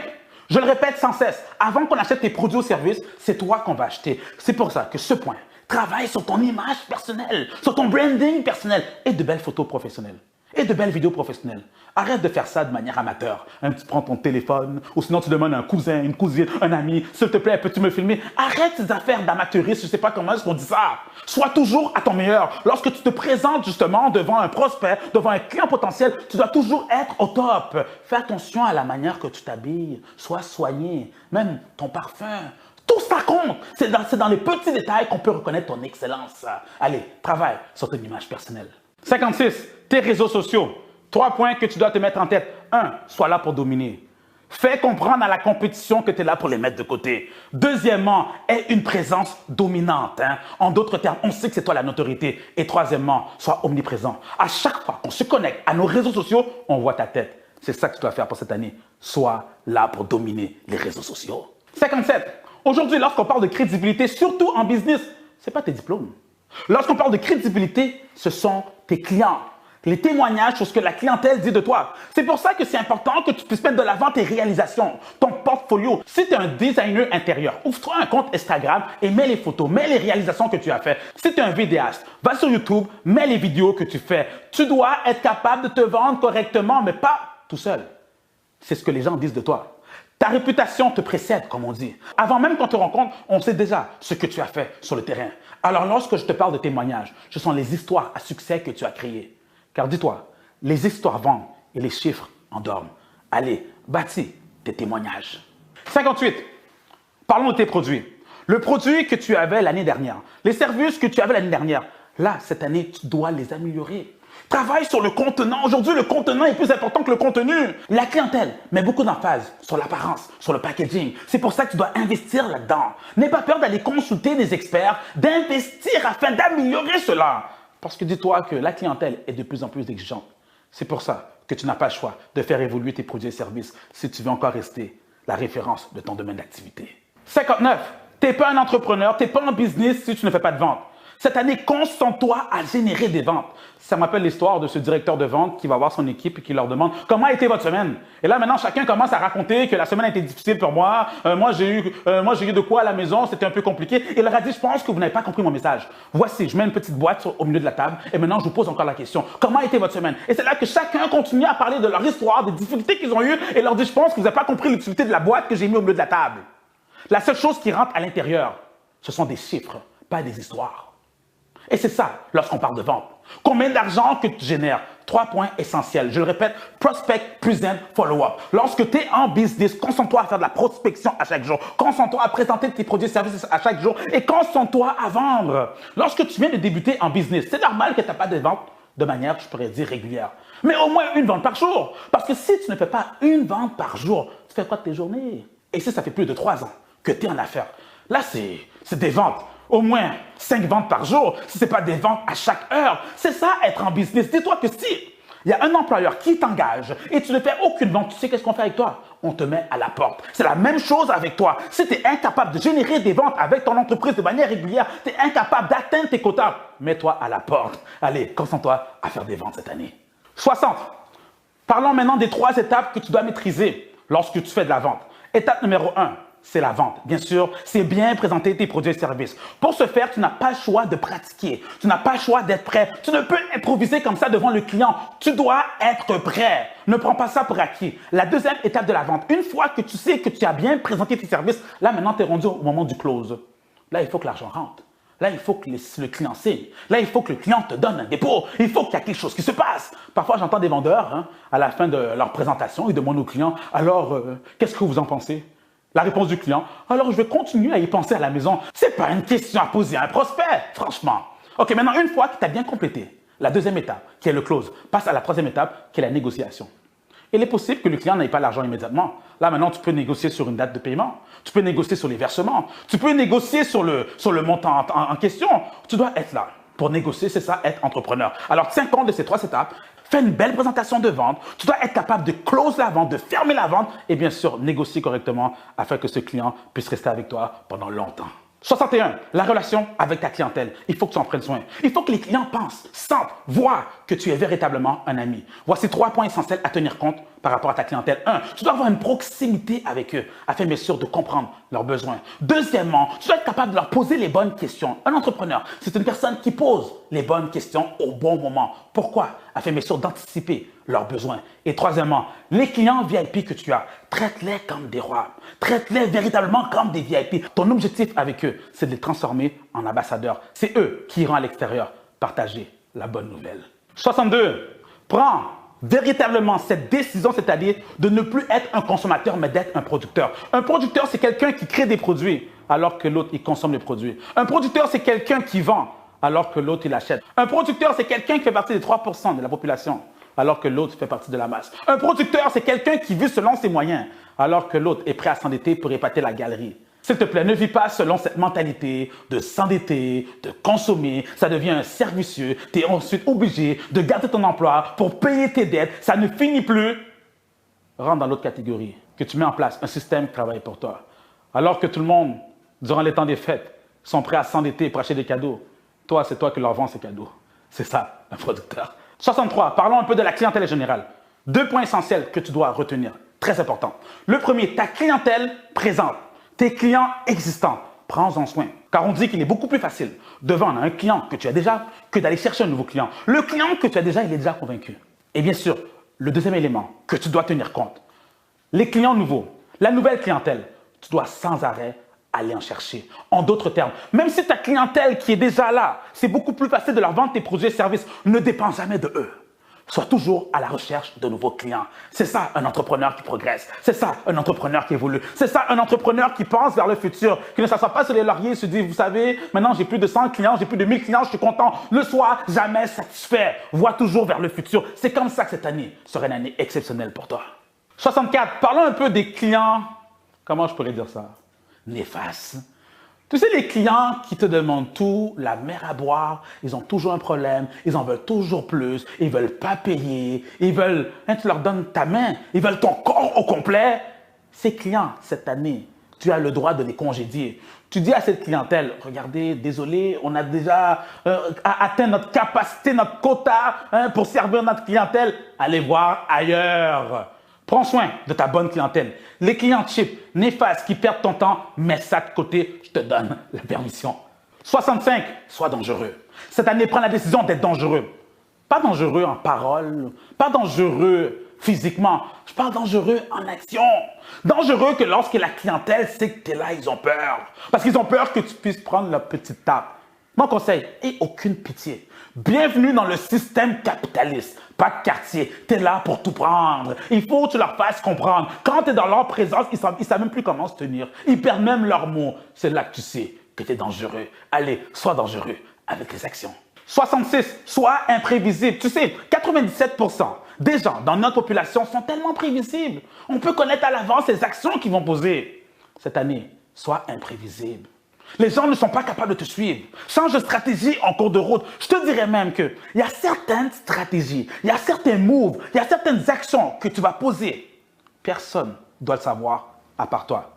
Je le répète sans cesse. Avant qu'on achète tes produits ou services, c'est toi qu'on va acheter. C'est pour ça que ce point, travaille sur ton image personnelle, sur ton branding personnel et de belles photos professionnelles. Et de belles vidéos professionnelles. Arrête de faire ça de manière amateur. Tu prends ton téléphone, ou sinon tu demandes à un cousin, une cousine, un ami, s'il te plaît, peux-tu me filmer? Arrête ces affaires d'amateurisme, je ne sais pas comment est-ce qu'on dit ça. Sois toujours à ton meilleur. Lorsque tu te présentes justement devant un prospect, devant un client potentiel, tu dois toujours être au top. Fais attention à la manière que tu t'habilles. Sois soigné. Même ton parfum. Tout ça compte. C'est dans les petits détails qu'on peut reconnaître ton excellence. Allez, travaille sur ton image personnelle. 56. Tes réseaux sociaux. 3 points que tu dois te mettre en tête. 1. Sois là pour dominer. Fais comprendre à la compétition que tu es là pour les mettre de côté. Deuxièmement, aie une présence dominante. En d'autres termes, on sait que c'est toi la notoriété. Et troisièmement, sois omniprésent. À chaque fois qu'on se connecte à nos réseaux sociaux, on voit ta tête. C'est ça que tu dois faire pour cette année. Sois là pour dominer les réseaux sociaux. 57. Aujourd'hui, lorsqu'on parle de crédibilité, surtout en business, ce n'est pas tes diplômes. Lorsqu'on parle de crédibilité, ce sont tes clients, les témoignages sur ce que la clientèle dit de toi. C'est pour ça que c'est important que tu puisses mettre de l'avant tes réalisations, ton portfolio. Si tu es un designer intérieur, ouvre-toi un compte Instagram et mets les photos, mets les réalisations que tu as faites. Si tu es un vidéaste, va sur YouTube, mets les vidéos que tu fais. Tu dois être capable de te vendre correctement, mais pas tout seul. C'est ce que les gens disent de toi. Ta réputation te précède, comme on dit. Avant même qu'on te rencontre, on sait déjà ce que tu as fait sur le terrain. Alors, lorsque je te parle de témoignages, ce sont les histoires à succès que tu as créées. Car dis-toi, les histoires vendent et les chiffres endorment. Allez, bâtis tes témoignages. 58. Parlons de tes produits. Le produit que tu avais l'année dernière, les services que tu avais l'année dernière, là, cette année, tu dois les améliorer. Travaille sur le contenant. Aujourd'hui, le contenant est plus important que le contenu. La clientèle met beaucoup d'emphase sur l'apparence, sur le packaging. C'est pour ça que tu dois investir là-dedans. N'aie pas peur d'aller consulter des experts, d'investir afin d'améliorer cela. Parce que dis-toi que la clientèle est de plus en plus exigeante. C'est pour ça que tu n'as pas le choix de faire évoluer tes produits et services si tu veux encore rester la référence de ton domaine d'activité. 59. Tu n'es pas un entrepreneur, tu n'es pas un business si tu ne fais pas de vente. Cette année, concentre-toi à générer des ventes. Ça m'appelle l'histoire de ce directeur de vente qui va voir son équipe et qui leur demande « Comment a été votre semaine? » Et là, maintenant, chacun commence à raconter que la semaine a été difficile pour moi. Moi, j'ai eu de quoi à la maison, c'était un peu compliqué. Et il leur a dit « Je pense que vous n'avez pas compris mon message. Voici, je mets une petite boîte au milieu de la table et maintenant, je vous pose encore la question. Comment a été votre semaine? » Et c'est là que chacun continue à parler de leur histoire, des difficultés qu'ils ont eues et leur dit « Je pense que vous n'avez pas compris l'utilité de la boîte que j'ai mis au milieu de la table. » La seule chose qui rentre à l'intérieur, ce sont des chiffres, pas des histoires. Et c'est ça lorsqu'on parle de vente. Combien d'argent que tu génères? 3 points essentiels. Je le répète, prospect, present, follow-up. Lorsque tu es en business, concentre-toi à faire de la prospection à chaque jour. Concentre-toi à présenter tes produits et services à chaque jour et concentre-toi à vendre. Lorsque tu viens de débuter en business, c'est normal que tu n'as pas de vente de manière, je pourrais dire, régulière. Mais au moins une vente par jour. Parce que si tu ne fais pas une vente par jour, tu fais quoi de tes journées? Et si ça fait plus de 3 ans que tu es en affaires, là, c'est des ventes. Au moins 5 ventes par jour, si ce n'est pas des ventes à chaque heure. C'est ça, être en business. Dis-toi que si il y a un employeur qui t'engage et tu ne fais aucune vente, tu sais qu'est-ce qu'on fait avec toi? On te met à la porte. C'est la même chose avec toi. Si tu es incapable de générer des ventes avec ton entreprise de manière régulière, tu es incapable d'atteindre tes quotas, mets-toi à la porte. Allez, concentre-toi à faire des ventes cette année. 60. Parlons maintenant des 3 étapes que tu dois maîtriser lorsque tu fais de la vente. Étape numéro 1. C'est la vente. Bien sûr, c'est bien présenter tes produits et services. Pour ce faire, tu n'as pas le choix de pratiquer. Tu n'as pas le choix d'être prêt. Tu ne peux improviser comme ça devant le client. Tu dois être prêt. Ne prends pas ça pour acquis. La deuxième étape de la vente, une fois que tu sais que tu as bien présenté tes services, là maintenant tu es rendu au moment du close. Là, il faut que l'argent rentre. Là, il faut que le client signe. Là, il faut que le client te donne un dépôt. Il faut qu'il y ait quelque chose qui se passe. Parfois, j'entends des vendeurs, à la fin de leur présentation, ils demandent aux clients, alors, qu'est-ce que vous en pensez? La réponse du client, alors je vais continuer à y penser à la maison. Ce n'est pas une question à poser à un prospect, franchement. OK, maintenant, une fois que tu as bien complété la deuxième étape, qui est le close, passe à la troisième étape, qui est la négociation. Il est possible que le client n'ait pas l'argent immédiatement. Là, maintenant, tu peux négocier sur une date de paiement. Tu peux négocier sur les versements. Tu peux négocier sur le montant en question. Tu dois être là. Pour négocier, c'est ça, être entrepreneur. Alors, 5 compte de ces 3 étapes. Fais une belle présentation de vente. Tu dois être capable de close la vente, de fermer la vente et bien sûr, négocier correctement afin que ce client puisse rester avec toi pendant longtemps. 61. La relation avec ta clientèle. Il faut que tu en prennes soin. Il faut que les clients pensent, sentent, voient que tu es véritablement un ami. Voici 3 points essentiels à tenir compte par rapport à ta clientèle. 1. Tu dois avoir une proximité avec eux afin bien sûr de comprendre leurs besoins. Deuxièmement, tu dois être capable de leur poser les bonnes questions. Un entrepreneur, c'est une personne qui pose les bonnes questions au bon moment. Pourquoi? Afin bien sûr d'anticiper leurs besoins. Et troisièmement, les clients VIP que tu as, traite-les comme des rois. Traite-les véritablement comme des VIP. Ton objectif avec eux, c'est de les transformer en ambassadeurs. C'est eux qui iront à l'extérieur partager la bonne nouvelle. 62. Prends véritablement cette décision, c'est-à-dire de ne plus être un consommateur, mais d'être un producteur. Un producteur, c'est quelqu'un qui crée des produits, alors que l'autre, il consomme les produits. Un producteur, c'est quelqu'un qui vend, alors que l'autre, il achète. Un producteur, c'est quelqu'un qui fait partie des 3% de la population, alors que l'autre fait partie de la masse. Un producteur, c'est quelqu'un qui vit selon ses moyens, alors que l'autre est prêt à s'endetter pour épater la galerie. S'il te plaît, ne vis pas selon cette mentalité de s'endetter, de consommer. Ça devient un cercle vicieux. Tu es ensuite obligé de garder ton emploi pour payer tes dettes. Ça ne finit plus. Rentre dans l'autre catégorie, que tu mets en place un système qui travaille pour toi. Alors que tout le monde, durant les temps des fêtes, sont prêts à s'endetter pour acheter des cadeaux. Toi, c'est toi qui leur vends ces cadeaux. C'est ça, un producteur. 63. Parlons un peu de la clientèle générale. 2 points essentiels que tu dois retenir. Très important. Le premier, ta clientèle présente. Tes clients existants, prends-en soin. Car on dit qu'il est beaucoup plus facile de vendre à un client que tu as déjà que d'aller chercher un nouveau client. Le client que tu as déjà, il est déjà convaincu. Et bien sûr, le deuxième élément que tu dois tenir compte, les clients nouveaux, la nouvelle clientèle, tu dois sans arrêt aller en chercher. En d'autres termes, même si ta clientèle qui est déjà là, c'est beaucoup plus facile de leur vendre tes produits et services, ne dépends jamais de eux. Sois toujours à la recherche de nouveaux clients. C'est ça un entrepreneur qui progresse. C'est ça un entrepreneur qui évolue. C'est ça un entrepreneur qui pense vers le futur, qui ne s'assoit pas sur les lauriers et se dit, vous savez, maintenant j'ai plus de 100 clients, j'ai plus de 1000 clients, je suis content. Ne sois jamais satisfait. Vois toujours vers le futur. C'est comme ça que cette année sera une année exceptionnelle pour toi. 64. Parlons un peu des clients, comment je pourrais dire ça? Néfastes. Tu sais, les clients qui te demandent tout, la mer à boire, ils ont toujours un problème, ils en veulent toujours plus, ils ne veulent pas payer, ils veulent, tu leur donnes ta main, ils veulent ton corps au complet. Ces clients, cette année, tu as le droit de les congédier. Tu dis à cette clientèle, regardez, désolé, on a déjà atteint notre capacité, notre quota pour servir notre clientèle. Allez voir ailleurs. Prends soin de ta bonne clientèle. Les clients cheap, néfastes, qui perdent ton temps, mets ça de côté, je te donne la permission. 65, sois dangereux. Cette année, prends la décision d'être dangereux. Pas dangereux en parole, pas dangereux physiquement, je parle dangereux en action. Dangereux que lorsque la clientèle sait que tu es là, ils ont peur. Parce qu'ils ont peur que tu puisses prendre leur petite tape Mon conseil, aie aucune pitié. Bienvenue dans le système capitaliste. Pas de quartier, tu es là pour tout prendre. Il faut que tu leur fasses comprendre. Quand tu es dans leur présence, ils ne savent même plus comment se tenir. Ils perdent même leurs mots. C'est là que tu sais que tu es dangereux. Allez, sois dangereux avec les actions. 66, sois imprévisible. Tu sais, 97% des gens dans notre population sont tellement prévisibles. On peut connaître à l'avance les actions qu'ils vont poser. Cette année, sois imprévisible. Les gens ne sont pas capables de te suivre. Change de stratégie en cours de route. Je te dirais même qu'il y a certaines stratégies, il y a certains moves, il y a certaines actions que tu vas poser. Personne ne doit le savoir à part toi.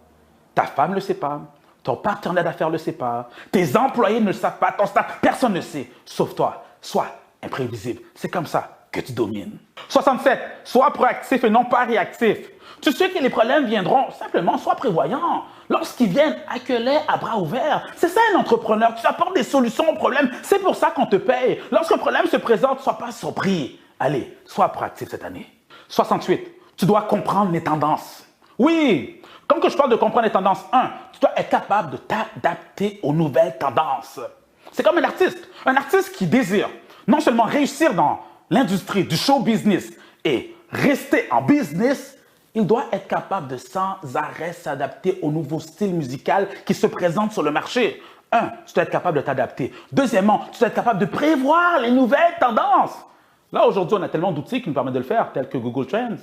Ta femme ne le sait pas, ton partenaire d'affaires ne le sait pas, tes employés ne le savent pas, ton staff, personne ne le sait, sauf toi. Sois imprévisible. C'est comme ça que tu domines. 67. Sois proactif et non pas réactif. Tu sais que les problèmes viendront, simplement sois prévoyant. Lorsqu'ils viennent, accueille-les à bras ouverts. C'est ça un entrepreneur, tu apportes des solutions aux problèmes. C'est pour ça qu'on te paye. Lorsqu'un problème se présente, sois pas surpris. Allez, sois proactif cette année. 68. Tu dois comprendre les tendances. Oui, comme que je parle de comprendre les tendances, 1, tu dois être capable de t'adapter aux nouvelles tendances. C'est comme un artiste qui désire non seulement réussir dans l'industrie du show business et rester en business, il doit être capable de sans arrêt s'adapter au nouveau style musical qui se présente sur le marché. 1, tu dois être capable de t'adapter. Deuxièmement, tu dois être capable de prévoir les nouvelles tendances. Là, aujourd'hui, on a tellement d'outils qui nous permettent de le faire, tels que Google Trends,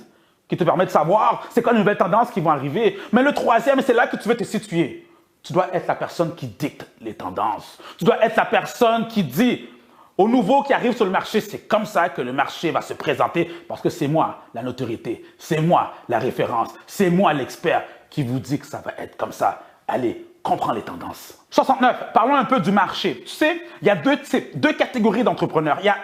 qui te permettent de savoir c'est quoi les nouvelles tendances qui vont arriver. Mais le troisième, c'est là que tu veux te situer. Tu dois être la personne qui dicte les tendances. Tu dois être la personne qui dit aux nouveaux qui arrivent sur le marché, c'est comme ça que le marché va se présenter parce que c'est moi la notoriété, c'est moi la référence, c'est moi l'expert qui vous dit que ça va être comme ça. Allez, comprends les tendances. 69, parlons un peu du marché. Tu sais, il y a deux catégories d'entrepreneurs. Il y a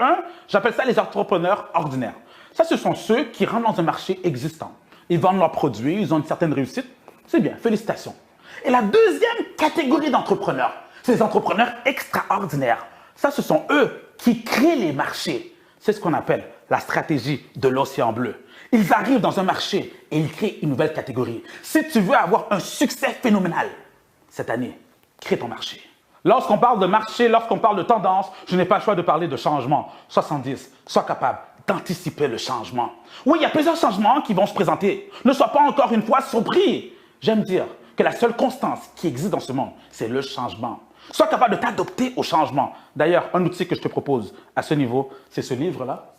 j'appelle ça les entrepreneurs ordinaires. Ça, ce sont ceux qui rentrent dans un marché existant. Ils vendent leurs produits, ils ont une certaine réussite. C'est bien, félicitations. Et la deuxième catégorie d'entrepreneurs, c'est les entrepreneurs extraordinaires. Ça, ce sont eux qui créent les marchés. C'est ce qu'on appelle la stratégie de l'océan bleu. Ils arrivent dans un marché et ils créent une nouvelle catégorie. Si tu veux avoir un succès phénoménal cette année, crée ton marché. Lorsqu'on parle de marché, lorsqu'on parle de tendance, je n'ai pas le choix de parler de changement. 70, sois capable d'anticiper le changement. Oui, il y a plusieurs changements qui vont se présenter. Ne sois pas encore une fois surpris. J'aime dire que la seule constance qui existe dans ce monde, c'est le changement. Sois capable de t'adapter au changement. D'ailleurs, un outil que je te propose à ce niveau, c'est ce livre-là.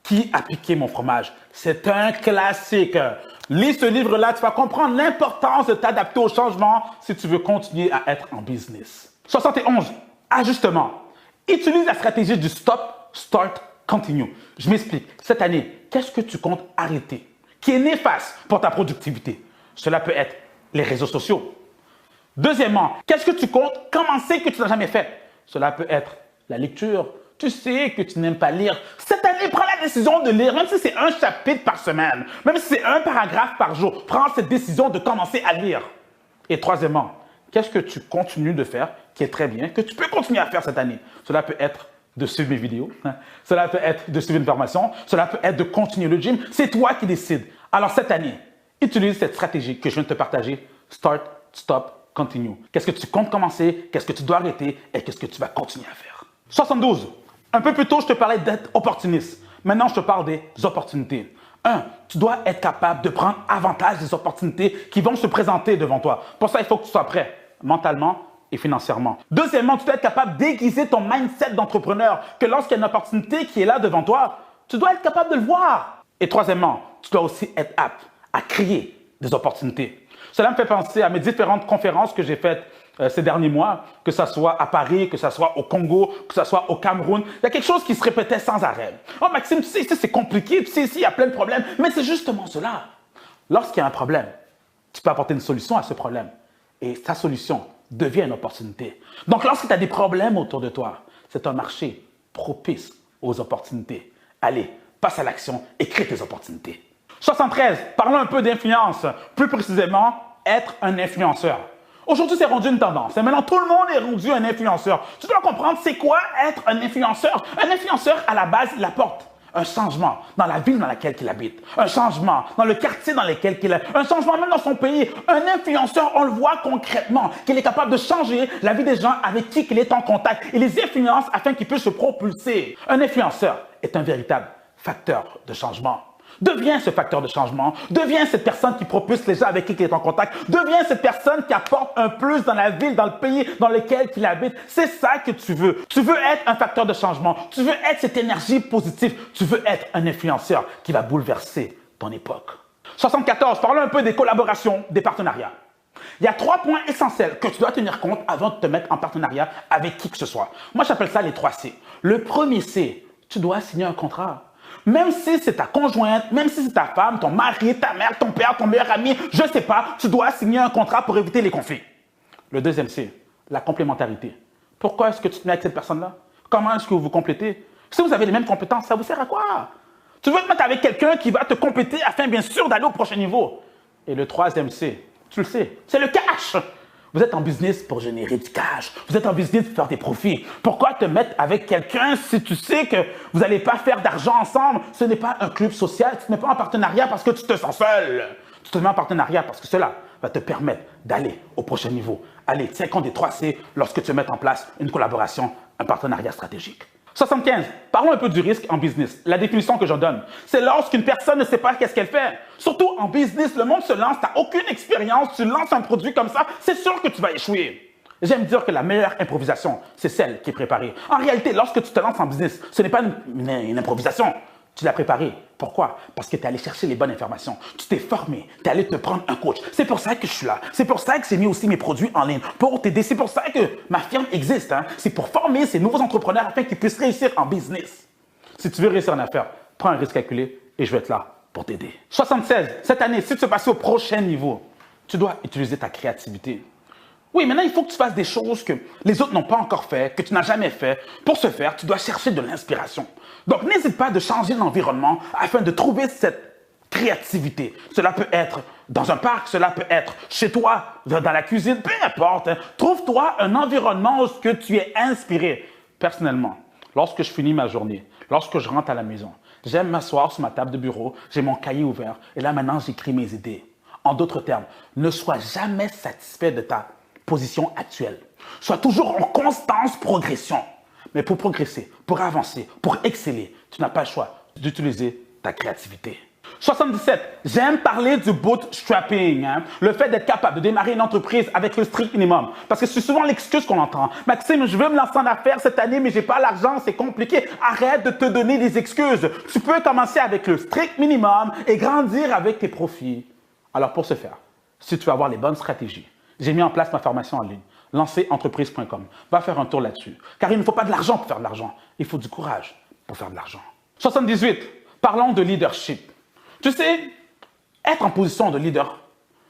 Qui a piqué mon fromage? C'est un classique. Lis ce livre-là, tu vas comprendre l'importance de t'adapter au changement si tu veux continuer à être en business. 71. Ajustement. Utilise la stratégie du stop, start, continue. Je m'explique. Cette année, qu'est-ce que tu comptes arrêter qui est néfaste pour ta productivité? Cela peut être les réseaux sociaux. Deuxièmement, qu'est-ce que tu comptes commencer que tu n'as jamais fait? Cela peut être la lecture. Tu sais que tu n'aimes pas lire. Cette année, prends la décision de lire, même si c'est un chapitre par semaine, même si c'est un paragraphe par jour. Prends cette décision de commencer à lire. Et troisièmement, qu'est-ce que tu continues de faire qui est très bien, que tu peux continuer à faire cette année? Cela peut être de suivre mes vidéos, cela peut être de suivre une formation, cela peut être de continuer le gym. C'est toi qui décides. Alors cette année, utilise cette stratégie que je viens de te partager. Start, stop, continue. Qu'est-ce que tu comptes commencer? Qu'est-ce que tu dois arrêter? Et qu'est-ce que tu vas continuer à faire? 72. Un peu plus tôt, je te parlais d'être opportuniste. Maintenant, je te parle des opportunités. 1. Tu dois être capable de prendre avantage des opportunités qui vont se présenter devant toi. Pour ça, il faut que tu sois prêt mentalement et financièrement. Deuxièmement, tu dois être capable d'aiguiser ton mindset d'entrepreneur, que lorsqu'il y a une opportunité qui est là devant toi, tu dois être capable de le voir. Et troisièmement, tu dois aussi être apte à créer des opportunités. Cela me fait penser à mes différentes conférences que j'ai faites ces derniers mois, que ce soit à Paris, que ce soit au Congo, que ce soit au Cameroun. Il y a quelque chose qui se répétait sans arrêt. Oh Maxime, tu sais, ici c'est compliqué, tu sais, ici il y a plein de problèmes. Mais c'est justement cela. Lorsqu'il y a un problème, tu peux apporter une solution à ce problème. Et ta solution devient une opportunité. Donc lorsque tu as des problèmes autour de toi, c'est un marché propice aux opportunités. Allez, passe à l'action et crée tes opportunités. 73. Parlons un peu d'influence. Plus précisément, être un influenceur. Aujourd'hui, c'est rendu une tendance. Et maintenant, tout le monde est rendu un influenceur. Tu dois comprendre, c'est quoi être un influenceur? Un influenceur, à la base, il apporte Un changement dans la ville dans laquelle il habite. Un changement dans le quartier dans lequel il est. Un changement même dans son pays. Un influenceur, on le voit concrètement, qu'il est capable de changer la vie des gens avec qui il est en contact. Il les influence afin qu'il puisse se propulser. Un influenceur est un véritable facteur de changement. Deviens ce facteur de changement. Deviens cette personne qui propulse les gens avec qui il est en contact. Deviens cette personne qui apporte un plus dans la ville, dans le pays dans lequel il habite. C'est ça que tu veux. Tu veux être un facteur de changement. Tu veux être cette énergie positive. Tu veux être un influenceur qui va bouleverser ton époque. 74. Parlons un peu des collaborations, des partenariats. Il y a 3 points essentiels que tu dois tenir compte avant de te mettre en partenariat avec qui que ce soit. Moi, j'appelle ça les 3 C. Le premier C, tu dois signer un contrat. Même si c'est ta conjointe, même si c'est ta femme, ton mari, ta mère, ton père, ton meilleur ami, je ne sais pas, tu dois signer un contrat pour éviter les conflits. Le deuxième C, la complémentarité. Pourquoi est-ce que tu te mets avec cette personne-là? Comment est-ce que vous vous complétez? Si vous avez les mêmes compétences, ça vous sert à quoi? Tu veux te mettre avec quelqu'un qui va te compléter afin, bien sûr, d'aller au prochain niveau. Et le troisième C, tu le sais, c'est le cash. Vous êtes en business pour générer du cash. Vous êtes en business pour faire des profits. Pourquoi te mettre avec quelqu'un si tu sais que vous n'allez pas faire d'argent ensemble? Ce n'est pas un club social. Tu ne te mets pas en partenariat parce que tu te sens seul. Tu te mets en partenariat parce que cela va te permettre d'aller au prochain niveau. Allez, tiens compte des 3 C lorsque tu mets en place une collaboration, un partenariat stratégique. 75. Parlons un peu du risque en business. La définition que je donne, c'est lorsqu'une personne ne sait pas qu'est-ce qu'elle fait. Surtout en business, le monde se lance, tu n'as aucune expérience, tu lances un produit comme ça, c'est sûr que tu vas échouer. J'aime dire que la meilleure improvisation, c'est celle qui est préparée. En réalité, lorsque tu te lances en business, ce n'est pas une improvisation. Tu l'as préparé. Pourquoi? Parce que tu es allé chercher les bonnes informations. Tu t'es formé. Tu es allé te prendre un coach. C'est pour ça que je suis là. C'est pour ça que j'ai mis aussi mes produits en ligne. Pour t'aider. C'est pour ça que ma firme existe. C'est pour former ces nouveaux entrepreneurs afin qu'ils puissent réussir en business. Si tu veux réussir en affaires, prends un risque calculé et je vais être là pour t'aider. 76. Cette année, si tu veux passer au prochain niveau, tu dois utiliser ta créativité. Oui, maintenant, il faut que tu fasses des choses que les autres n'ont pas encore fait, que tu n'as jamais fait. Pour ce faire, tu dois chercher de l'inspiration. Donc, n'hésite pas de changer l'environnement afin de trouver cette créativité. Cela peut être dans un parc, cela peut être chez toi, dans la cuisine, peu importe. Trouve-toi un environnement où tu es inspiré. Personnellement, lorsque je finis ma journée, lorsque je rentre à la maison, j'aime m'asseoir sur ma table de bureau, j'ai mon cahier ouvert et là, maintenant, j'écris mes idées. En d'autres termes, ne sois jamais satisfait de ta position actuelle. Sois toujours en constante progression. Mais pour progresser, pour avancer, pour exceller, tu n'as pas le choix d'utiliser ta créativité. 77. J'aime parler du bootstrapping, le fait d'être capable de démarrer une entreprise avec le strict minimum. Parce que c'est souvent l'excuse qu'on entend. Maxime, je veux me lancer en affaires cette année, mais j'ai pas l'argent, c'est compliqué. Arrête de te donner des excuses. Tu peux commencer avec le strict minimum et grandir avec tes profits. Alors pour ce faire, si tu veux avoir les bonnes stratégies, j'ai mis en place ma formation en ligne, lancerentreprise.com. Va faire un tour là-dessus. Car il ne faut pas de l'argent pour faire de l'argent. Il faut du courage pour faire de l'argent. 78. Parlons de leadership. Tu sais, être en position de leader,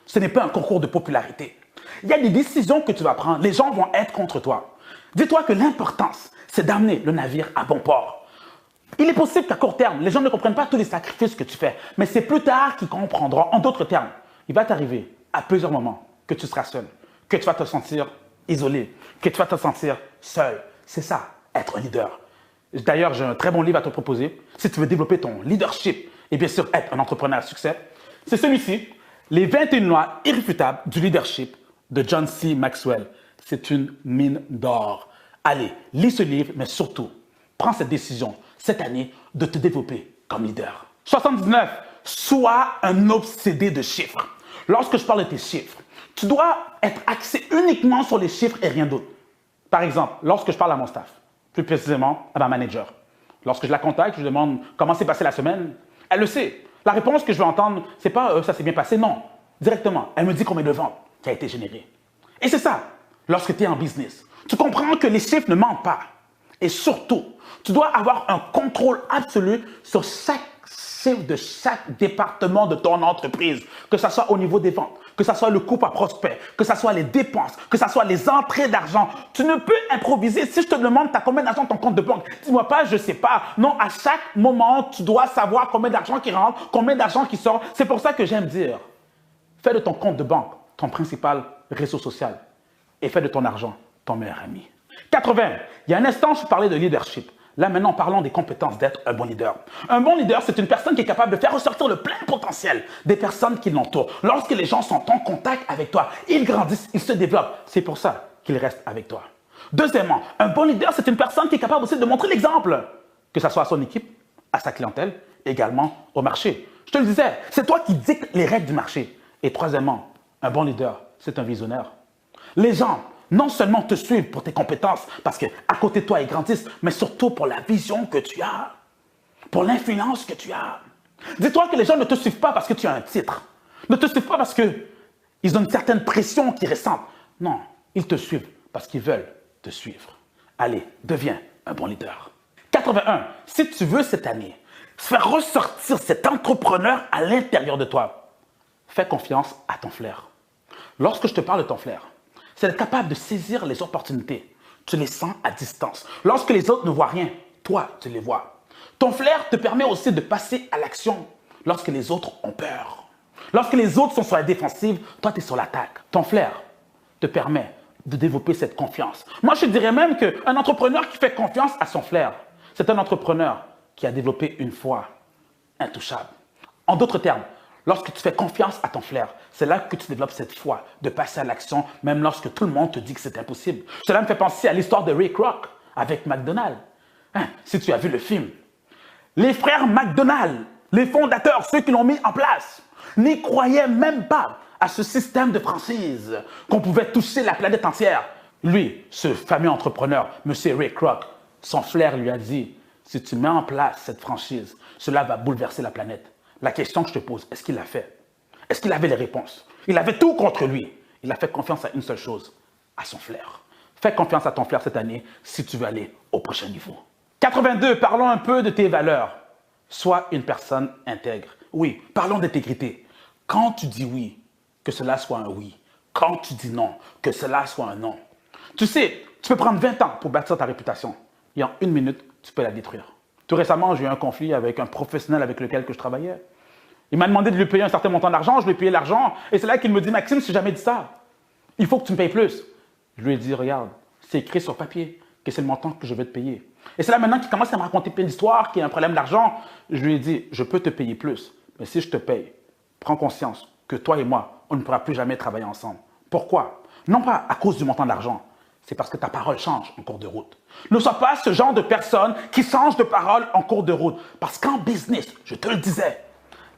ce n'est pas un concours de popularité. Il y a des décisions que tu vas prendre. Les gens vont être contre toi. Dis-toi que l'importance, c'est d'amener le navire à bon port. Il est possible qu'à court terme, les gens ne comprennent pas tous les sacrifices que tu fais. Mais c'est plus tard qu'ils comprendront. En d'autres termes, il va t'arriver à plusieurs moments que tu seras seul, que tu vas te sentir isolé, que tu vas te sentir seul. C'est ça, être un leader. D'ailleurs, j'ai un très bon livre à te proposer. Si tu veux développer ton leadership et bien sûr être un entrepreneur à succès, c'est celui-ci, Les 21 lois irréfutables du leadership de John C. Maxwell. C'est une mine d'or. Allez, lis ce livre, mais surtout, prends cette décision cette année de te développer comme leader. 79. Sois un obsédé de chiffres. Lorsque je parle de tes chiffres, tu dois être axé uniquement sur les chiffres et rien d'autre. Par exemple, lorsque je parle à mon staff, plus précisément à ma manager, lorsque je la contacte, je lui demande comment s'est passée la semaine, elle le sait. La réponse que je veux entendre, c'est pas ça s'est bien passé, non. Directement, elle me dit combien de ventes qui a été généré. Et c'est ça, lorsque tu es en business. Tu comprends que les chiffres ne mentent pas. Et surtout, tu dois avoir un contrôle absolu sur chaque chiffre de chaque département de ton entreprise, que ce soit au niveau des ventes, que ce soit le coût par prospect, que ce soit les dépenses, que ce soit les entrées d'argent. Tu ne peux improviser. Si je te demande, tu as combien d'argent dans ton compte de banque? Dis-moi pas, je ne sais pas. Non, à chaque moment, tu dois savoir combien d'argent qui rentre, combien d'argent qui sort. C'est pour ça que j'aime dire, fais de ton compte de banque ton principal réseau social et fais de ton argent ton meilleur ami. 80. Il y a un instant, je parlais de leadership. Là, maintenant, parlons des compétences d'être un bon leader. Un bon leader, c'est une personne qui est capable de faire ressortir le plein potentiel des personnes qui l'entourent. Lorsque les gens sont en contact avec toi, ils grandissent, ils se développent. C'est pour ça qu'ils restent avec toi. Deuxièmement, un bon leader, c'est une personne qui est capable aussi de montrer l'exemple, que ce soit à son équipe, à sa clientèle, également au marché. Je te le disais, c'est toi qui dictes les règles du marché. Et troisièmement, un bon leader, c'est un visionnaire. Les gens, non seulement te suivent pour tes compétences, parce qu'à côté de toi, ils grandissent, mais surtout pour la vision que tu as, pour l'influence que tu as. Dis-toi que les gens ne te suivent pas parce que tu as un titre. Ne te suivent pas parce qu'ils ont une certaine pression qu'ils ressentent. Non, ils te suivent parce qu'ils veulent te suivre. Allez, deviens un bon leader. 81. Si tu veux cette année faire ressortir cet entrepreneur à l'intérieur de toi, fais confiance à ton flair. Lorsque je te parle de ton flair, c'est être capable de saisir les opportunités. Tu les sens à distance. Lorsque les autres ne voient rien, toi, tu les vois. Ton flair te permet aussi de passer à l'action lorsque les autres ont peur. Lorsque les autres sont sur la défensive, toi, tu es sur l'attaque. Ton flair te permet de développer cette confiance. Moi, je dirais même qu'un entrepreneur qui fait confiance à son flair, c'est un entrepreneur qui a développé une foi intouchable. En d'autres termes, lorsque tu fais confiance à ton flair, c'est là que tu développes cette foi de passer à l'action, même lorsque tout le monde te dit que c'est impossible. Cela me fait penser à l'histoire de Ray Kroc avec McDonald's. Si tu as vu le film, les frères McDonald, les fondateurs, ceux qui l'ont mis en place, n'y croyaient même pas à ce système de franchise, qu'on pouvait toucher la planète entière. Lui, ce fameux entrepreneur, M. Ray Kroc, son flair lui a dit, si tu mets en place cette franchise, cela va bouleverser la planète. La question que je te pose, est-ce qu'il l'a fait? Est-ce qu'il avait les réponses? Il avait tout contre lui. Il a fait confiance à une seule chose, à son flair. Fais confiance à ton flair cette année si tu veux aller au prochain niveau. 82, parlons un peu de tes valeurs. Sois une personne intègre. Oui, parlons d'intégrité. Quand tu dis oui, que cela soit un oui. Quand tu dis non, que cela soit un non. Tu sais, tu peux prendre 20 ans pour bâtir ta réputation. Et en 1 minute, tu peux la détruire. Tout récemment, j'ai eu un conflit avec un professionnel avec lequel je travaillais. Il m'a demandé de lui payer un certain montant d'argent, je lui ai payé l'argent. Et c'est là qu'il me dit, Maxime, je n'ai jamais dit ça. Il faut que tu me payes plus. Je lui ai dit, regarde, c'est écrit sur papier que c'est le montant que je vais te payer. Et c'est là maintenant qu'il commence à me raconter plein d'histoires, qu'il y a un problème d'argent. Je lui ai dit, je peux te payer plus, mais si je te paye, prends conscience que toi et moi, on ne pourra plus jamais travailler ensemble. Pourquoi? Non pas à cause du montant d'argent, c'est parce que ta parole change en cours de route. Ne sois pas ce genre de personne qui change de parole en cours de route. Parce qu'en business, je te le disais,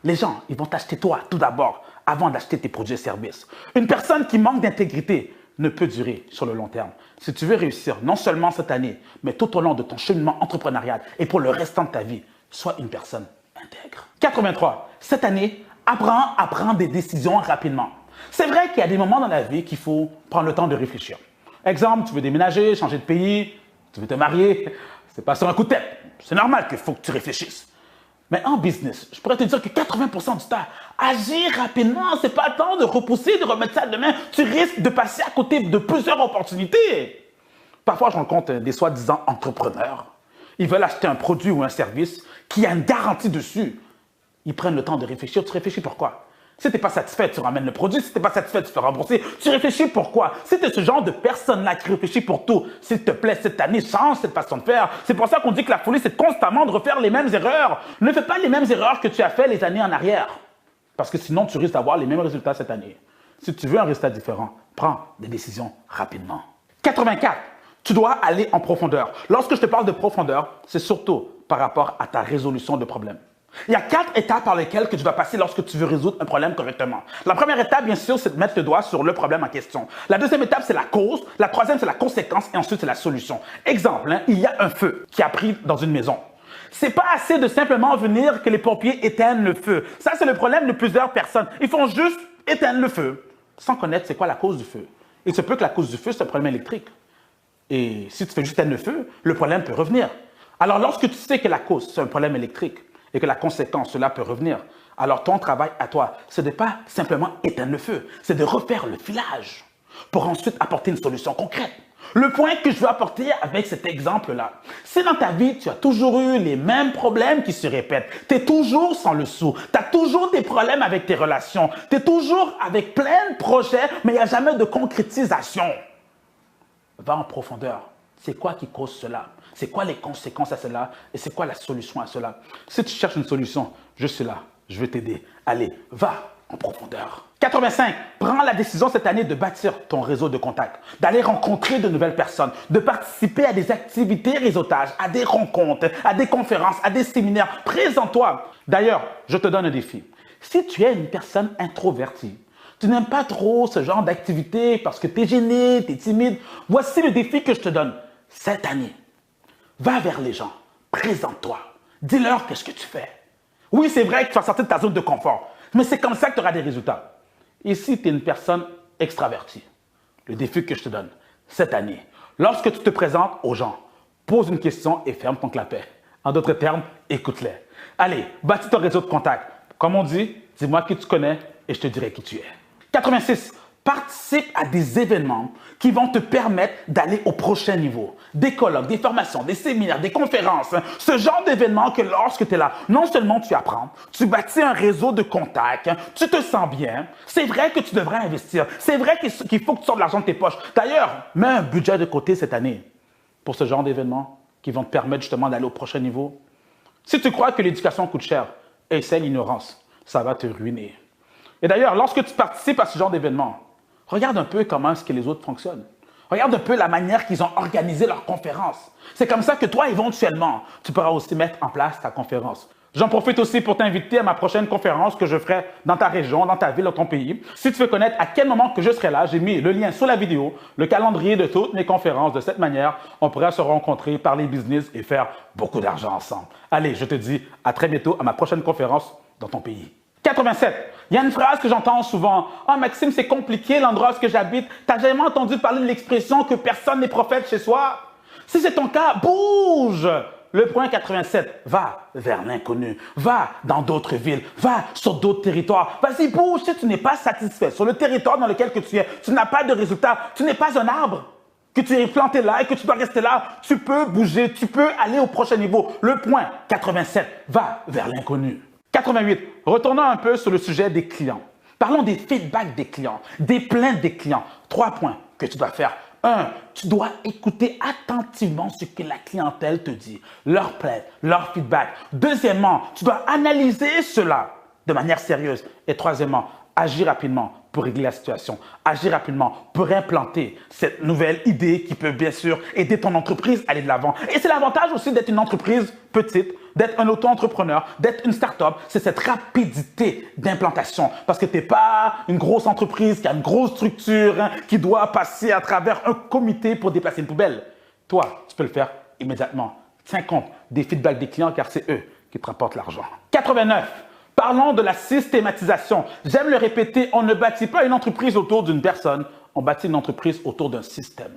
les gens, ils vont t'acheter toi tout d'abord avant d'acheter tes produits et services. Une personne qui manque d'intégrité ne peut durer sur le long terme. Si tu veux réussir, non seulement cette année, mais tout au long de ton cheminement entrepreneurial et pour le restant de ta vie, sois une personne intègre. 83. Cette année, apprends à prendre des décisions rapidement. C'est vrai qu'il y a des moments dans la vie qu'il faut prendre le temps de réfléchir. Exemple, tu veux déménager, changer de pays, tu veux te marier, c'est pas sur un coup de tête. C'est normal qu'il faut que tu réfléchisses. Mais en business, je pourrais te dire que 80% du temps, agir rapidement, c'est pas le temps de repousser, de remettre ça demain. Tu risques de passer à côté de plusieurs opportunités. Parfois, je rencontre des soi-disant entrepreneurs. Ils veulent acheter un produit ou un service qui a une garantie dessus. Ils prennent le temps de réfléchir. Tu réfléchis pourquoi? Si tu n'es pas satisfait, tu ramènes le produit. Si tu n'es pas satisfait, tu te fais rembourser. Tu réfléchis pourquoi? Si tu es ce genre de personne-là qui réfléchit pour tout, s'il te plaît, cette année, change cette façon de faire. C'est pour ça qu'on dit que la folie, c'est constamment de refaire les mêmes erreurs. Ne fais pas les mêmes erreurs que tu as fait les années en arrière. Parce que sinon, tu risques d'avoir les mêmes résultats cette année. Si tu veux un résultat différent, prends des décisions rapidement. 84. Tu dois aller en profondeur. Lorsque je te parle de profondeur, c'est surtout par rapport à ta résolution de problèmes. Il y a 4 étapes par lesquelles tu dois passer lorsque tu veux résoudre un problème correctement. La première étape, bien sûr, c'est de mettre le doigt sur le problème en question. La deuxième étape, c'est la cause. La troisième, c'est la conséquence. Et ensuite, c'est la solution. Exemple, il y a un feu qui a pris dans une maison. C'est pas assez de simplement venir que les pompiers éteignent le feu. Ça, c'est le problème de plusieurs personnes. Ils font juste éteindre le feu sans connaître c'est quoi la cause du feu. Il se peut que la cause du feu, c'est un problème électrique. Et si tu fais juste éteindre le feu, le problème peut revenir. Alors, lorsque tu sais que la cause, c'est un problème électrique, et que la conséquence, cela peut revenir, alors ton travail à toi, c'est de ne pas simplement éteindre le feu, c'est de refaire le filage pour ensuite apporter une solution concrète. Le point que je veux apporter avec cet exemple-là, c'est dans ta vie, tu as toujours eu les mêmes problèmes qui se répètent. Tu es toujours sans le sou, tu as toujours des problèmes avec tes relations, tu es toujours avec plein de projets, mais il n'y a jamais de concrétisation. Va en profondeur. C'est quoi qui cause cela? C'est quoi les conséquences à cela? Et c'est quoi la solution à cela? Si tu cherches une solution, je suis là. Je vais t'aider. Allez, va en profondeur. 85. Prends la décision cette année de bâtir ton réseau de contacts, d'aller rencontrer de nouvelles personnes, de participer à des activités réseautage, à des rencontres, à des conférences, à des séminaires. Présente-toi. D'ailleurs, je te donne un défi. Si tu es une personne introvertie, tu n'aimes pas trop ce genre d'activité parce que tu es gêné, tu es timide, voici le défi que je te donne. Cette année, va vers les gens, présente-toi, dis-leur qu'est-ce que tu fais. Oui, c'est vrai que tu vas sortir de ta zone de confort, mais c'est comme ça que tu auras des résultats. Et si tu es une personne extravertie, le défi que je te donne cette année, lorsque tu te présentes aux gens, pose une question et ferme ton clapet. En d'autres termes, écoute-les. Allez, bâtis ton réseau de contacts. Comme on dit, dis-moi qui tu connais et je te dirai qui tu es. 86. Participe à des événements qui vont te permettre d'aller au prochain niveau. Des colloques, des formations, des séminaires, des conférences. Ce genre d'événements que lorsque tu es là, non seulement tu apprends, tu bâtis un réseau de contacts, tu te sens bien. C'est vrai que tu devrais investir. C'est vrai qu'il faut que tu sortes de l'argent de tes poches. D'ailleurs, mets un budget de côté cette année pour ce genre d'événements qui vont te permettre justement d'aller au prochain niveau. Si tu crois que l'éducation coûte cher, essaie l'ignorance. Ça va te ruiner. Et d'ailleurs, lorsque tu participes à ce genre d'événement, regarde un peu comment est-ce que les autres fonctionnent. Regarde un peu la manière qu'ils ont organisé leurs conférences. C'est comme ça que toi, éventuellement, tu pourras aussi mettre en place ta conférence. J'en profite aussi pour t'inviter à ma prochaine conférence que je ferai dans ta région, dans ta ville, dans ton pays. Si tu veux connaître à quel moment que je serai là, j'ai mis le lien sous la vidéo, le calendrier de toutes mes conférences. De cette manière, on pourra se rencontrer, parler business et faire beaucoup d'argent ensemble. Allez, je te dis à très bientôt à ma prochaine conférence dans ton pays. 87. Il y a une phrase que j'entends souvent. « Ah, Maxime, c'est compliqué l'endroit où j'habite. T'as jamais entendu parler de l'expression que personne n'est prophète chez soi? » Si c'est ton cas, bouge! Le point 87, va vers l'inconnu. Va dans d'autres villes. Va sur d'autres territoires. Vas-y, bouge si tu n'es pas satisfait. Sur le territoire dans lequel tu es, tu n'as pas de résultat. Tu n'es pas un arbre que tu es planté là et que tu dois rester là. Tu peux bouger. Tu peux aller au prochain niveau. Le point 87, va vers l'inconnu. 88. Retournons un peu sur le sujet des clients. Parlons des feedbacks des clients, des plaintes des clients. 3 points que tu dois faire. 1. Tu dois écouter attentivement ce que la clientèle te dit, leurs plaintes, leurs feedbacks. Deuxièmement, tu dois analyser cela de manière sérieuse. Et troisièmement, agir rapidement pour régler la situation. Agir rapidement pour implanter cette nouvelle idée qui peut bien sûr aider ton entreprise à aller de l'avant. Et c'est l'avantage aussi d'être une entreprise petite, d'être un auto-entrepreneur, d'être une start-up. C'est cette rapidité d'implantation. Parce que tu n'es pas une grosse entreprise qui a une grosse structure, qui doit passer à travers un comité pour déplacer une poubelle. Toi, tu peux le faire immédiatement. Tiens compte des feedbacks des clients car c'est eux qui te rapportent l'argent. 89. Parlons de la systématisation. J'aime le répéter, on ne bâtit pas une entreprise autour d'une personne, on bâtit une entreprise autour d'un système.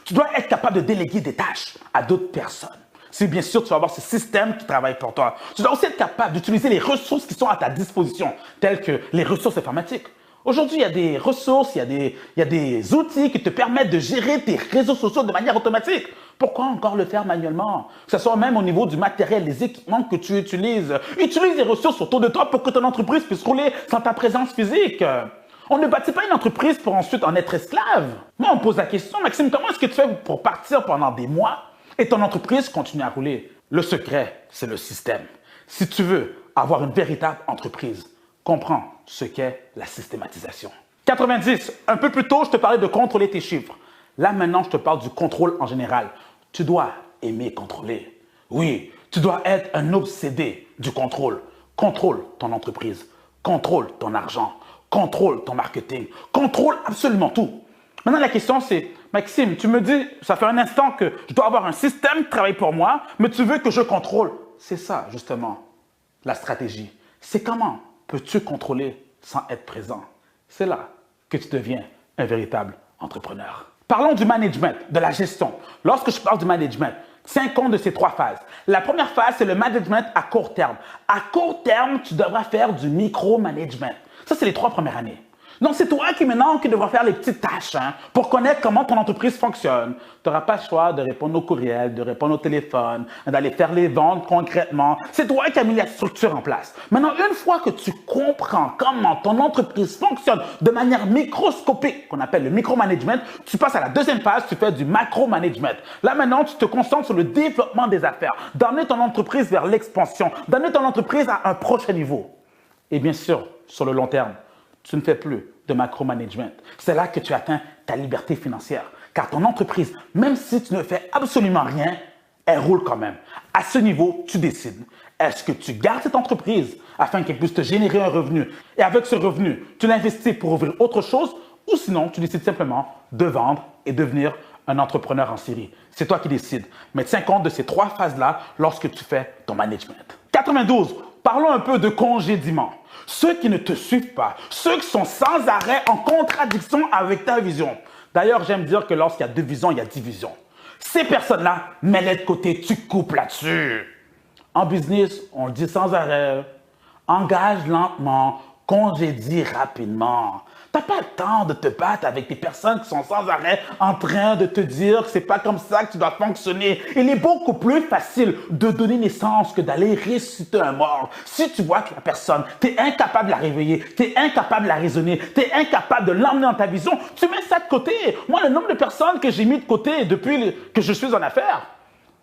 Tu dois être capable de déléguer des tâches à d'autres personnes. Si bien sûr tu vas avoir ce système qui travaille pour toi. Tu dois aussi être capable d'utiliser les ressources qui sont à ta disposition, telles que les ressources informatiques. Aujourd'hui, il y a des ressources, il y a des outils qui te permettent de gérer tes réseaux sociaux de manière automatique. Pourquoi encore le faire manuellement? Que ce soit même au niveau du matériel, des équipements que tu utilises. Utilise les ressources autour de toi pour que ton entreprise puisse rouler sans ta présence physique. On ne bâtit pas une entreprise pour ensuite en être esclave. Moi, on me pose la question, Maxime, comment est-ce que tu fais pour partir pendant des mois et ton entreprise continue à rouler? Le secret, c'est le système. Si tu veux avoir une véritable entreprise, comprends ce qu'est la systématisation. 90. Un peu plus tôt, je te parlais de contrôler tes chiffres. Là, maintenant, je te parle du contrôle en général. Tu dois aimer contrôler. Oui, tu dois être un obsédé du contrôle. Contrôle ton entreprise. Contrôle ton argent. Contrôle ton marketing. Contrôle absolument tout. Maintenant, la question, c'est, Maxime, tu me dis, ça fait un instant que je dois avoir un système qui travaille pour moi, mais tu veux que je contrôle. C'est ça, justement, la stratégie. C'est comment peux-tu contrôler sans être présent? C'est là que tu deviens un véritable entrepreneur. Parlons du management, de la gestion. Lorsque je parle du management, tiens compte de ces 3 phases. La première phase, c'est le management à court terme. À court terme, tu devras faire du micro-management. Ça, c'est les 3 premières années. Non, c'est toi qui devras faire les petites tâches pour connaître comment ton entreprise fonctionne. Tu n'auras pas le choix de répondre aux courriels, de répondre au téléphone, d'aller faire les ventes concrètement. C'est toi qui as mis la structure en place. Maintenant, une fois que tu comprends comment ton entreprise fonctionne de manière microscopique, qu'on appelle le micromanagement, tu passes à la deuxième phase, tu fais du macromanagement. Là, maintenant, tu te concentres sur le développement des affaires, d'amener ton entreprise vers l'expansion, d'amener ton entreprise à un prochain niveau. Et bien sûr, sur le long terme, tu ne fais plus de macromanagement. C'est là que tu atteins ta liberté financière. Car ton entreprise, même si tu ne fais absolument rien, elle roule quand même. À ce niveau, tu décides. Est-ce que tu gardes cette entreprise afin qu'elle puisse te générer un revenu et avec ce revenu, tu l'investis pour ouvrir autre chose ou sinon, tu décides simplement de vendre et devenir un entrepreneur en série. C'est toi qui décides. Mais tiens compte de ces trois phases-là lorsque tu fais ton management. 92. Parlons un peu de congédiement. Ceux qui ne te suivent pas, ceux qui sont sans arrêt en contradiction avec ta vision. D'ailleurs, j'aime dire que lorsqu'il y a deux visions, il y a 10 visions. Ces personnes-là, mets-les de côté, tu coupes là-dessus. En business, on le dit sans arrêt. Engage lentement, congédie rapidement. Tu n'as pas le temps de te battre avec des personnes qui sont sans arrêt en train de te dire que ce n'est pas comme ça que tu dois fonctionner. Il est beaucoup plus facile de donner naissance que d'aller ressusciter un mort. Si tu vois que la personne, tu es incapable de la réveiller, tu es incapable de la raisonner, tu es incapable de l'emmener dans ta vision, tu mets ça de côté. Moi, le nombre de personnes que j'ai mis de côté depuis que je suis en affaires,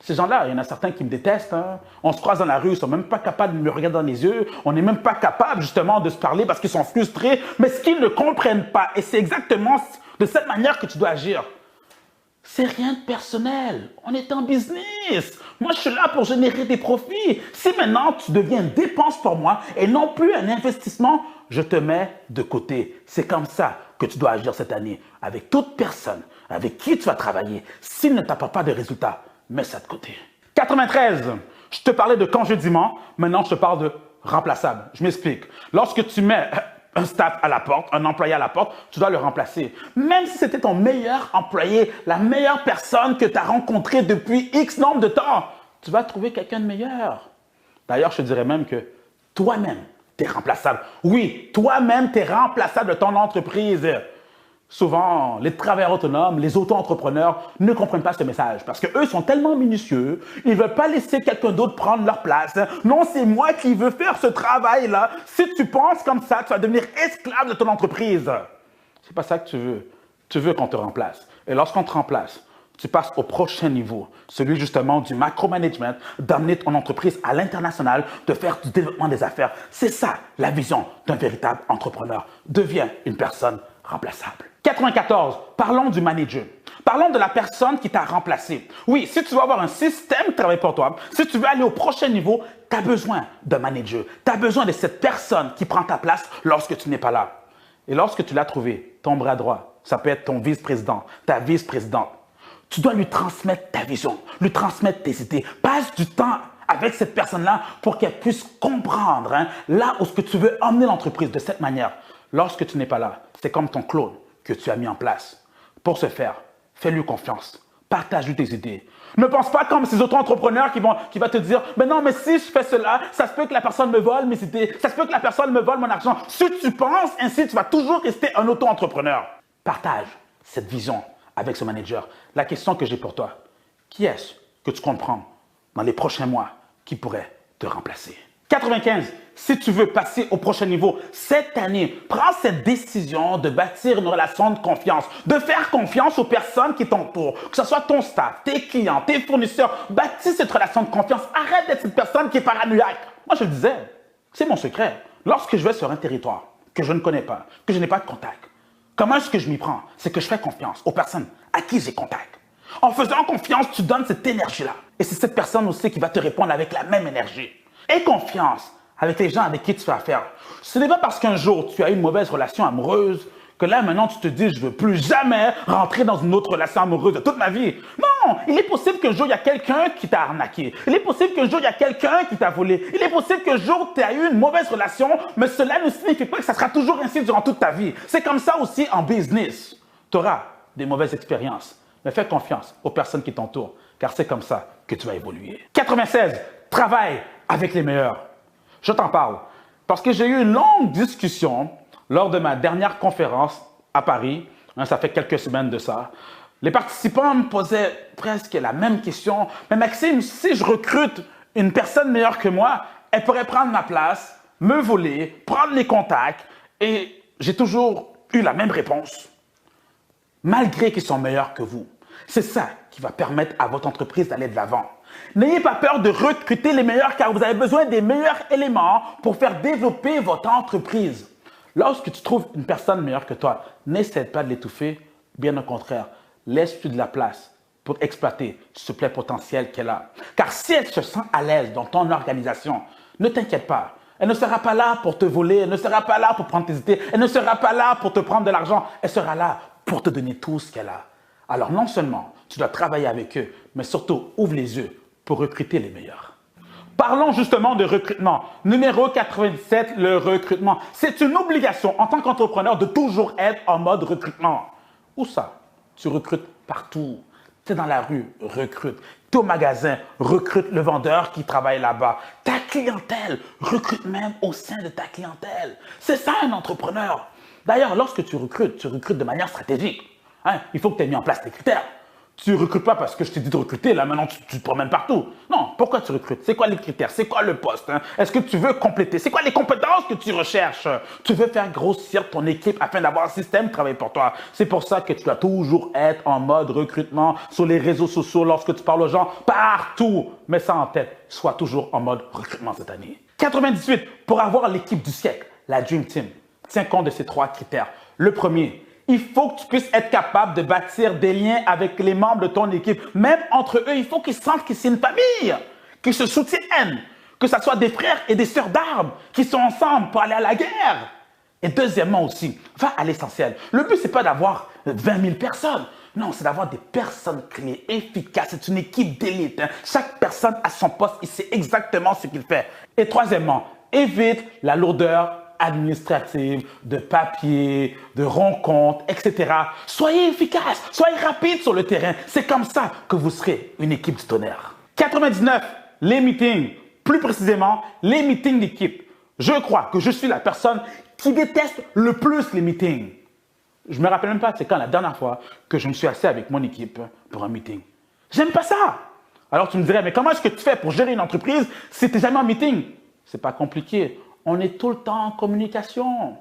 ces gens-là, il y en a certains qui me détestent. On se croise dans la rue, ils ne sont même pas capables de me regarder dans les yeux. On n'est même pas capable justement de se parler parce qu'ils sont frustrés. Mais ce qu'ils ne comprennent pas, et c'est exactement de cette manière que tu dois agir, c'est rien de personnel. On est en business. Moi, je suis là pour générer des profits. Si maintenant tu deviens une dépense pour moi et non plus un investissement, je te mets de côté. C'est comme ça que tu dois agir cette année avec toute personne avec qui tu vas travailler. S'il ne t'apporte pas de résultats, mets ça de côté. 93. Je te parlais de congédiement. Maintenant, je te parle de remplaçable. Je m'explique. Lorsque tu mets un staff à la porte, un employé à la porte, tu dois le remplacer. Même si c'était ton meilleur employé, la meilleure personne que tu as rencontrée depuis X nombre de temps, tu vas trouver quelqu'un de meilleur. D'ailleurs, je te dirais même que toi-même, tu es remplaçable. Oui, toi-même, tu es remplaçable de ton entreprise. Souvent, les travailleurs autonomes, les auto-entrepreneurs ne comprennent pas ce message parce qu'eux sont tellement minutieux, ils ne veulent pas laisser quelqu'un d'autre prendre leur place. Non, c'est moi qui veux faire ce travail-là. Si tu penses comme ça, tu vas devenir esclave de ton entreprise. C'est pas ça que tu veux. Tu veux qu'on te remplace. Et lorsqu'on te remplace, tu passes au prochain niveau, celui justement du macro-management, d'amener ton entreprise à l'international, de faire du développement des affaires. C'est ça la vision d'un véritable entrepreneur. Deviens une personne remplaçable. 94. Parlons du manager. Parlons de la personne qui t'a remplacé. Oui, si tu veux avoir un système qui travaille pour toi, si tu veux aller au prochain niveau, tu as besoin d'un manager. Tu as besoin de cette personne qui prend ta place lorsque tu n'es pas là. Et lorsque tu l'as trouvé, ton bras droit, ça peut être ton vice-président, ta vice-présidente. Tu dois lui transmettre ta vision, lui transmettre tes idées. Passe du temps avec cette personne-là pour qu'elle puisse comprendre là où ce que tu veux emmener l'entreprise de cette manière. Lorsque tu n'es pas là, c'est comme ton clone que tu as mis en place. Pour ce faire, fais-lui confiance. Partage-lui tes idées. Ne pense pas comme ces auto-entrepreneurs qui vont te dire « Mais non, mais si je fais cela, ça se peut que la personne me vole mes idées. Ça se peut que la personne me vole mon argent. » Si tu penses ainsi, tu vas toujours rester un auto-entrepreneur. Partage cette vision avec ce manager. La question que j'ai pour toi, qui est-ce que tu comptes prendre dans les prochains mois qui pourrait te remplacer? 95. Si tu veux passer au prochain niveau cette année, prends cette décision de bâtir une relation de confiance, de faire confiance aux personnes qui t'entourent, que ce soit ton staff, tes clients, tes fournisseurs. Bâtis cette relation de confiance. Arrête d'être cette personne qui est paranoïaque. Moi, je le disais, c'est mon secret. Lorsque je vais sur un territoire que je ne connais pas, que je n'ai pas de contact, comment est-ce que je m'y prends? C'est que je fais confiance aux personnes à qui j'ai contact. En faisant confiance, tu donnes cette énergie-là. Et c'est cette personne aussi qui va te répondre avec la même énergie. Aie confiance avec les gens avec qui tu fais affaire. Ce n'est pas parce qu'un jour tu as eu une mauvaise relation amoureuse que là maintenant tu te dis je ne veux plus jamais rentrer dans une autre relation amoureuse de toute ma vie. Non, il est possible qu'un jour il y a quelqu'un qui t'a arnaqué. Il est possible qu'un jour il y a quelqu'un qui t'a volé. Il est possible qu'un jour tu as eu une mauvaise relation, mais cela ne signifie pas que ça sera toujours ainsi durant toute ta vie. C'est comme ça aussi en business. Tu auras des mauvaises expériences, mais fais confiance aux personnes qui t'entourent, car c'est comme ça que tu vas évoluer. 96. Travaille avec les meilleurs. Je t'en parle parce que j'ai eu une longue discussion lors de ma dernière conférence à Paris, ça fait quelques semaines de ça, les participants me posaient presque la même question. Mais Maxime, si je recrute une personne meilleure que moi, elle pourrait prendre ma place, me voler, prendre les contacts. Et j'ai toujours eu la même réponse. Malgré qu'ils sont meilleurs que vous. C'est ça qui va permettre à votre entreprise d'aller de l'avant. N'ayez pas peur de recruter les meilleurs car vous avez besoin des meilleurs éléments pour faire développer votre entreprise. Lorsque tu trouves une personne meilleure que toi, n'essaie pas de l'étouffer, bien au contraire. Laisse-lui de la place pour exploiter ce plein potentiel qu'elle a. Car si elle se sent à l'aise dans ton organisation, ne t'inquiète pas. Elle ne sera pas là pour te voler, elle ne sera pas là pour prendre tes idées, elle ne sera pas là pour te prendre de l'argent, elle sera là pour te donner tout ce qu'elle a. Alors non seulement tu dois travailler avec eux, mais surtout ouvre les yeux pour recruter les meilleurs. Parlons justement de recrutement. Numéro 97, le recrutement. C'est une obligation en tant qu'entrepreneur de toujours être en mode recrutement. Où ça? Tu recrutes partout. Tu es dans la rue, recrute. Tu es au magasin, recrute le vendeur qui travaille là-bas. Ta clientèle, recrute même au sein de ta clientèle. C'est ça un entrepreneur. D'ailleurs, lorsque tu recrutes de manière stratégique. Il faut que tu aies mis en place tes critères. Tu ne recrutes pas parce que je t'ai dit de recruter, là maintenant tu te promènes partout. Non, pourquoi tu recrutes? C'est quoi les critères? C'est quoi le poste? Est-ce que tu veux compléter? C'est quoi les compétences que tu recherches? Tu veux faire grossir ton équipe afin d'avoir un système qui travaille pour toi. C'est pour ça que tu dois toujours être en mode recrutement sur les réseaux sociaux lorsque tu parles aux gens, partout. Mets ça en tête, sois toujours en mode recrutement cette année. 98, pour avoir l'équipe du siècle, la Dream Team. Tiens compte de ces 3 critères. Le premier, il faut que tu puisses être capable de bâtir des liens avec les membres de ton équipe. Même entre eux, il faut qu'ils sentent que c'est une famille, qu'ils se soutiennent, que ce soit des frères et des sœurs d'armes qui sont ensemble pour aller à la guerre. Et deuxièmement aussi, va à l'essentiel. Le but, ce n'est pas d'avoir 20 000 personnes. Non, c'est d'avoir des personnes clés, efficaces. C'est une équipe d'élite. Chaque personne a son poste, il sait exactement ce qu'il fait. Et troisièmement, évite la lourdeur administrative, de papier, de rencontres, etc. Soyez efficace, soyez rapide sur le terrain. C'est comme ça que vous serez une équipe du tonnerre. 99, les meetings. Plus précisément, les meetings d'équipe. Je crois que je suis la personne qui déteste le plus les meetings. Je ne me rappelle même pas c'est quand la dernière fois que je me suis assis avec mon équipe pour un meeting. J'aime pas ça. Alors tu me dirais, mais comment est-ce que tu fais pour gérer une entreprise si tu n'es jamais en meeting? C'est pas compliqué. On est tout le temps en communication.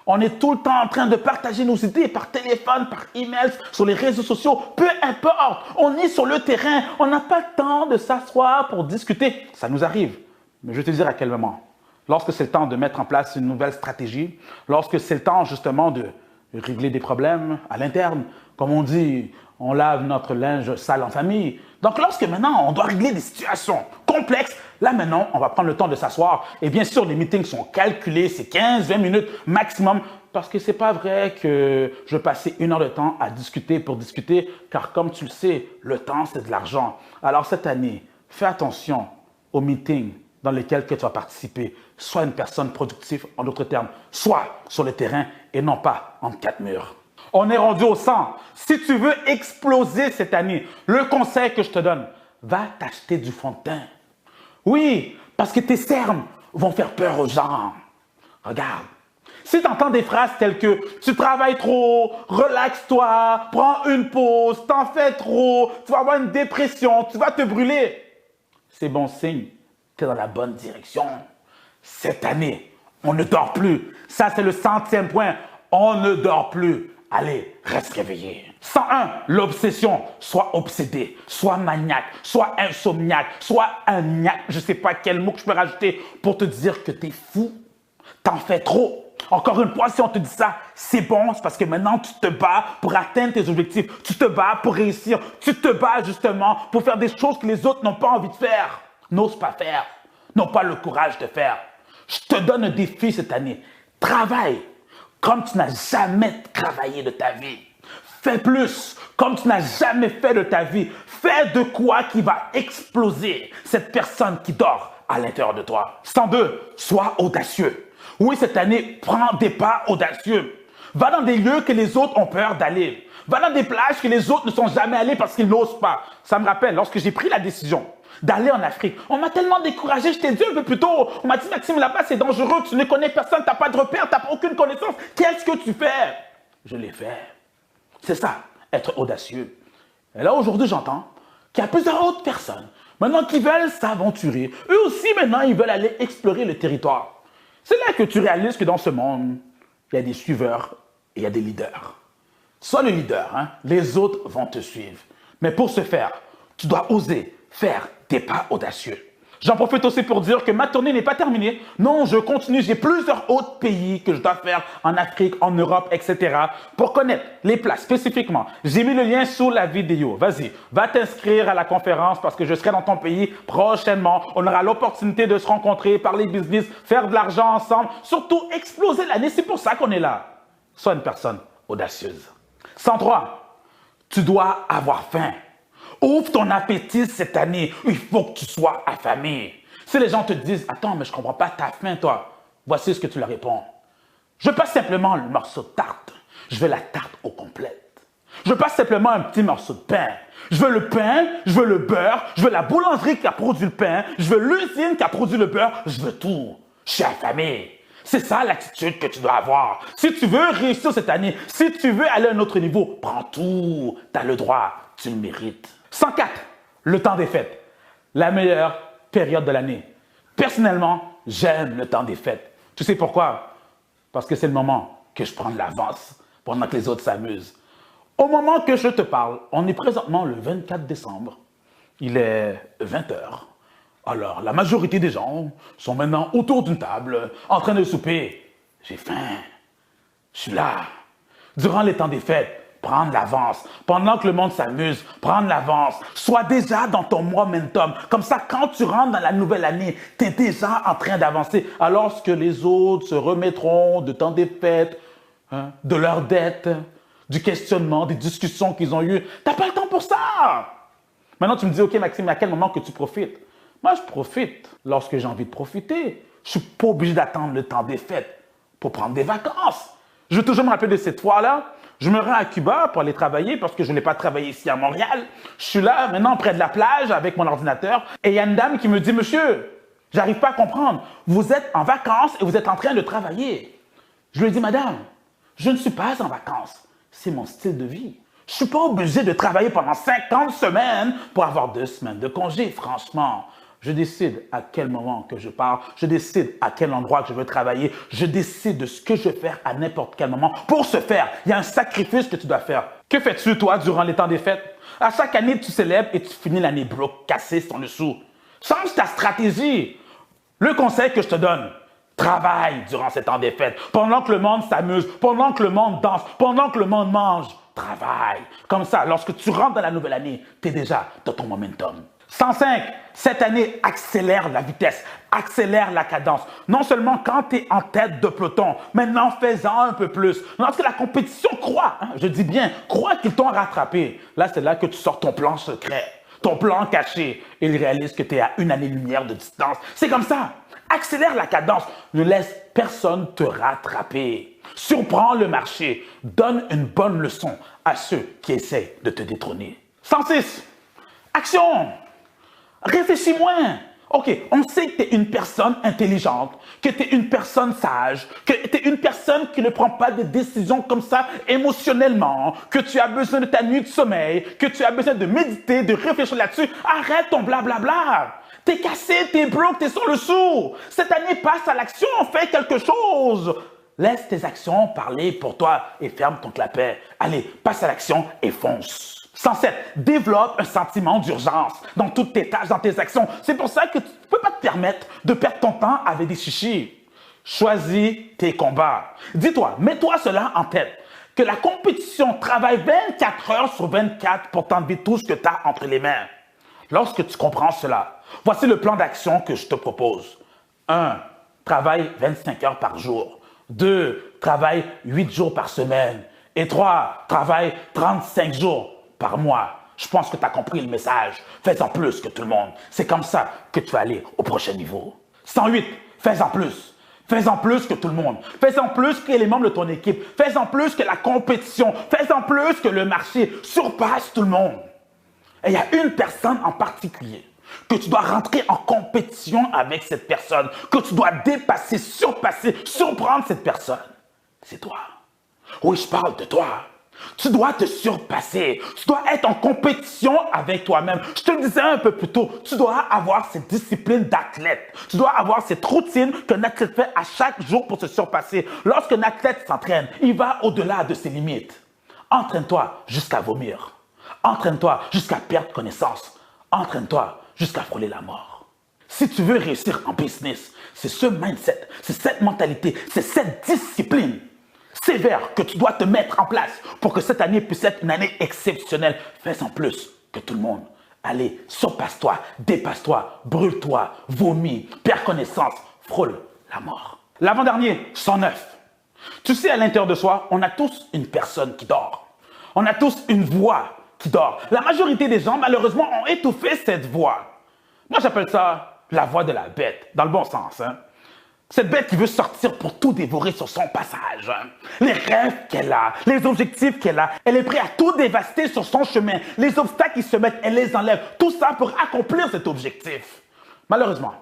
On est tout le temps en train de partager nos idées par téléphone, par email, sur les réseaux sociaux. Peu importe, on est sur le terrain. On n'a pas le temps de s'asseoir pour discuter. Ça nous arrive. Mais je vais te dire à quel moment. Lorsque c'est le temps de mettre en place une nouvelle stratégie, lorsque c'est le temps justement de régler des problèmes à l'interne. Comme on dit, on lave notre linge sale en famille. Donc, lorsque maintenant, on doit régler des situations complexes, là maintenant, on va prendre le temps de s'asseoir. Et bien sûr, les meetings sont calculés, c'est 15-20 minutes maximum. Parce que c'est pas vrai que je vais passer 1 heure de temps à discuter pour discuter, car comme tu le sais, le temps, c'est de l'argent. Alors cette année, fais attention aux meetings dans lesquels tu vas participer. Sois une personne productive, en d'autres termes, sois sur le terrain et non pas entre 4 murs. On est rendu au 100. Si tu veux exploser cette année, le conseil que je te donne, va t'acheter du fond de teint. Oui, parce que tes cernes vont faire peur aux gens. Regarde. Si tu entends des phrases telles que « tu travailles trop, relaxe-toi, prends une pause, t'en fais trop, tu vas avoir une dépression, tu vas te brûler », c'est bon signe, tu es dans la bonne direction. Cette année, on ne dort plus. Ça, c'est le 100e point. On ne dort plus. Allez, reste réveillé. 101, l'obsession. Sois obsédé, sois maniaque, sois insomniaque, sois agnaque. Je ne sais pas quel mot que je peux rajouter pour te dire que tu es fou. T'en fais trop. Encore une fois, si on te dit ça, c'est bon, c'est parce que maintenant tu te bats pour atteindre tes objectifs. Tu te bats pour réussir. Tu te bats justement pour faire des choses que les autres n'ont pas envie de faire, n'osent pas faire, n'ont pas le courage de faire. Je te donne un défi cette année. Travaille comme tu n'as jamais travaillé de ta vie. Fais plus comme tu n'as jamais fait de ta vie. Fais de quoi qui va exploser cette personne qui dort à l'intérieur de toi. 102, sois audacieux. Oui, cette année, prends des pas audacieux. Va dans des lieux que les autres ont peur d'aller. Va dans des plages que les autres ne sont jamais allés parce qu'ils n'osent pas. Ça me rappelle, lorsque j'ai pris la décision d'aller en Afrique, on m'a tellement découragé, je t'ai dit un peu plus tôt, on m'a dit Maxime, là-bas c'est dangereux, tu ne connais personne, tu n'as pas de repère, tu n'as aucune connaissance. Qu'est-ce que tu fais? Je l'ai fait. C'est ça, être audacieux. Et là aujourd'hui j'entends qu'il y a plusieurs autres personnes maintenant qui veulent s'aventurer. Eux aussi maintenant ils veulent aller explorer le territoire. C'est là que tu réalises que dans ce monde, il y a des suiveurs et il y a des leaders. Sois le leader, hein? Les autres vont te suivre. Mais pour ce faire, tu dois oser faire des pas audacieux. J'en profite aussi pour dire que ma tournée n'est pas terminée. Non, je continue. J'ai plusieurs autres pays que je dois faire en Afrique, en Europe, etc. Pour connaître les places spécifiquement, j'ai mis le lien sous la vidéo. Vas-y, va t'inscrire à la conférence parce que je serai dans ton pays prochainement. On aura l'opportunité de se rencontrer, parler business, faire de l'argent ensemble, surtout exploser l'année. C'est pour ça qu'on est là. Sois une personne audacieuse. 103, tu dois avoir faim. Ouvre ton appétit cette année. Il faut que tu sois affamé. Si les gens te disent « Attends, mais je ne comprends pas, t'as faim, toi. » Voici ce que tu leur réponds. Je veux pas simplement le morceau de tarte. Je veux la tarte au complète. Je veux pas simplement un petit morceau de pain. Je veux le pain, je veux le beurre, je veux la boulangerie qui a produit le pain, je veux l'usine qui a produit le beurre, je veux tout. Je suis affamé. C'est ça l'attitude que tu dois avoir. Si tu veux réussir cette année, si tu veux aller à un autre niveau, prends tout. Tu as le droit, tu le mérites. 104, le temps des fêtes. La meilleure période de l'année. Personnellement, j'aime le temps des fêtes. Tu sais pourquoi? Parce que c'est le moment que je prends de l'avance pendant que les autres s'amusent. Au moment que je te parle, on est présentement le 24 décembre. Il est 20 h. Alors, la majorité des gens sont maintenant autour d'une table, en train de souper. J'ai faim. Je suis là. Durant les temps des fêtes, prendre l'avance. Pendant que le monde s'amuse, prendre l'avance. Sois déjà dans ton momentum. Comme ça, quand tu rentres dans la nouvelle année, tu es déjà en train d'avancer. Alors que les autres se remettront de temps des fêtes, hein, de leurs dettes, du questionnement, des discussions qu'ils ont eues. Tu n'as pas le temps pour ça. Maintenant, tu me dis, OK, Maxime, à quel moment que tu profites? Moi, je profite lorsque j'ai envie de profiter. Je ne suis pas obligé d'attendre le temps des fêtes pour prendre des vacances. Je veux toujours me rappeler de cette fois-là. Je me rends à Cuba pour aller travailler parce que je n'ai pas travaillé ici à Montréal. Je suis là, maintenant, près de la plage avec mon ordinateur. Et il y a une dame qui me dit, « Monsieur, j'arrive pas à comprendre. Vous êtes en vacances et vous êtes en train de travailler. » Je lui ai dit, « Madame, je ne suis pas en vacances. C'est mon style de vie. Je ne suis pas obligé de travailler pendant 50 semaines pour avoir 2 semaines de congé, franchement. » Je décide à quel moment que je pars, je décide à quel endroit que je veux travailler, je décide de ce que je vais faire à n'importe quel moment. Pour ce faire, il y a un sacrifice que tu dois faire. Que fais-tu, toi, durant les temps des fêtes? À chaque année, tu célèbres et tu finis l'année broke, cassé, sans le sou. Change ta stratégie. Le conseil que je te donne, travaille durant ces temps des fêtes. Pendant que le monde s'amuse, pendant que le monde danse, pendant que le monde mange, travaille. Comme ça, lorsque tu rentres dans la nouvelle année, tu es déjà dans ton momentum. 105, cette année, accélère la vitesse, accélère la cadence. Non seulement quand tu es en tête de peloton, maintenant fais-en un peu plus. Lorsque la compétition croît, hein, je dis bien, croit qu'ils t'ont rattrapé, là c'est là que tu sors ton plan secret, ton plan caché, et ils réalisent que tu es à 1 année-lumière de distance. C'est comme ça. Accélère la cadence, ne laisse personne te rattraper. Surprends le marché, donne une bonne leçon à ceux qui essaient de te détrôner. 106, action! Réfléchis moins. OK, on sait que tu es une personne intelligente, que tu es une personne sage, que tu es une personne qui ne prend pas de décisions comme ça émotionnellement, que tu as besoin de ta nuit de sommeil, que tu as besoin de méditer, de réfléchir là-dessus. Arrête ton blablabla. T'es cassé, t'es broke, t'es sur le sou. Cette année, passe à l'action, fais quelque chose. Laisse tes actions parler pour toi et ferme ton clapet. Allez, passe à l'action et fonce. 107, développe un sentiment d'urgence dans toutes tes tâches, dans tes actions. C'est pour ça que tu ne peux pas te permettre de perdre ton temps avec des chichis. Choisis tes combats. Dis-toi, mets-toi cela en tête, que la compétition travaille 24 heures sur 24 pour t'enlever tout ce que tu as entre les mains. Lorsque tu comprends cela, voici le plan d'action que je te propose. 1. Travaille 25 heures par jour. 2. Travaille 8 jours par semaine. Et 3. Travaille 35 jours par mois. Je pense que tu as compris le message. Fais-en plus que tout le monde. C'est comme ça que tu vas aller au prochain niveau. 108. Fais-en plus. Fais-en plus que tout le monde. Fais-en plus que les membres de ton équipe. Fais-en plus que la compétition. Fais-en plus que le marché. Surpasse tout le monde. Et il y a une personne en particulier que tu dois rentrer en compétition avec cette personne, que tu dois dépasser, surpasser, surprendre cette personne. C'est toi. Oui, je parle de toi. Tu dois te surpasser. Tu dois être en compétition avec toi-même. Je te le disais un peu plus tôt, tu dois avoir cette discipline d'athlète. Tu dois avoir cette routine qu'un athlète fait à chaque jour pour se surpasser. Lorsqu'un athlète s'entraîne, il va au-delà de ses limites. Entraîne-toi jusqu'à vomir. Entraîne-toi jusqu'à perdre connaissance. Entraîne-toi jusqu'à frôler la mort. Si tu veux réussir en business, c'est ce mindset, c'est cette mentalité, c'est cette discipline sévère que tu dois te mettre en place pour que cette année puisse être une année exceptionnelle. Fais-en plus que tout le monde. Allez, surpasse-toi, dépasse-toi, brûle-toi, vomis, perds connaissance, frôle la mort. L'avant-dernier, 109. Tu sais, à l'intérieur de soi, on a tous une personne qui dort. On a tous une voix qui dort. La majorité des gens, malheureusement, ont étouffé cette voix. Moi, j'appelle ça la voix de la bête, dans le bon sens, hein. Cette bête qui veut sortir pour tout dévorer sur son passage. Les rêves qu'elle a, les objectifs qu'elle a, elle est prête à tout dévaster sur son chemin. Les obstacles qui se mettent, elle les enlève. Tout ça pour accomplir cet objectif. Malheureusement,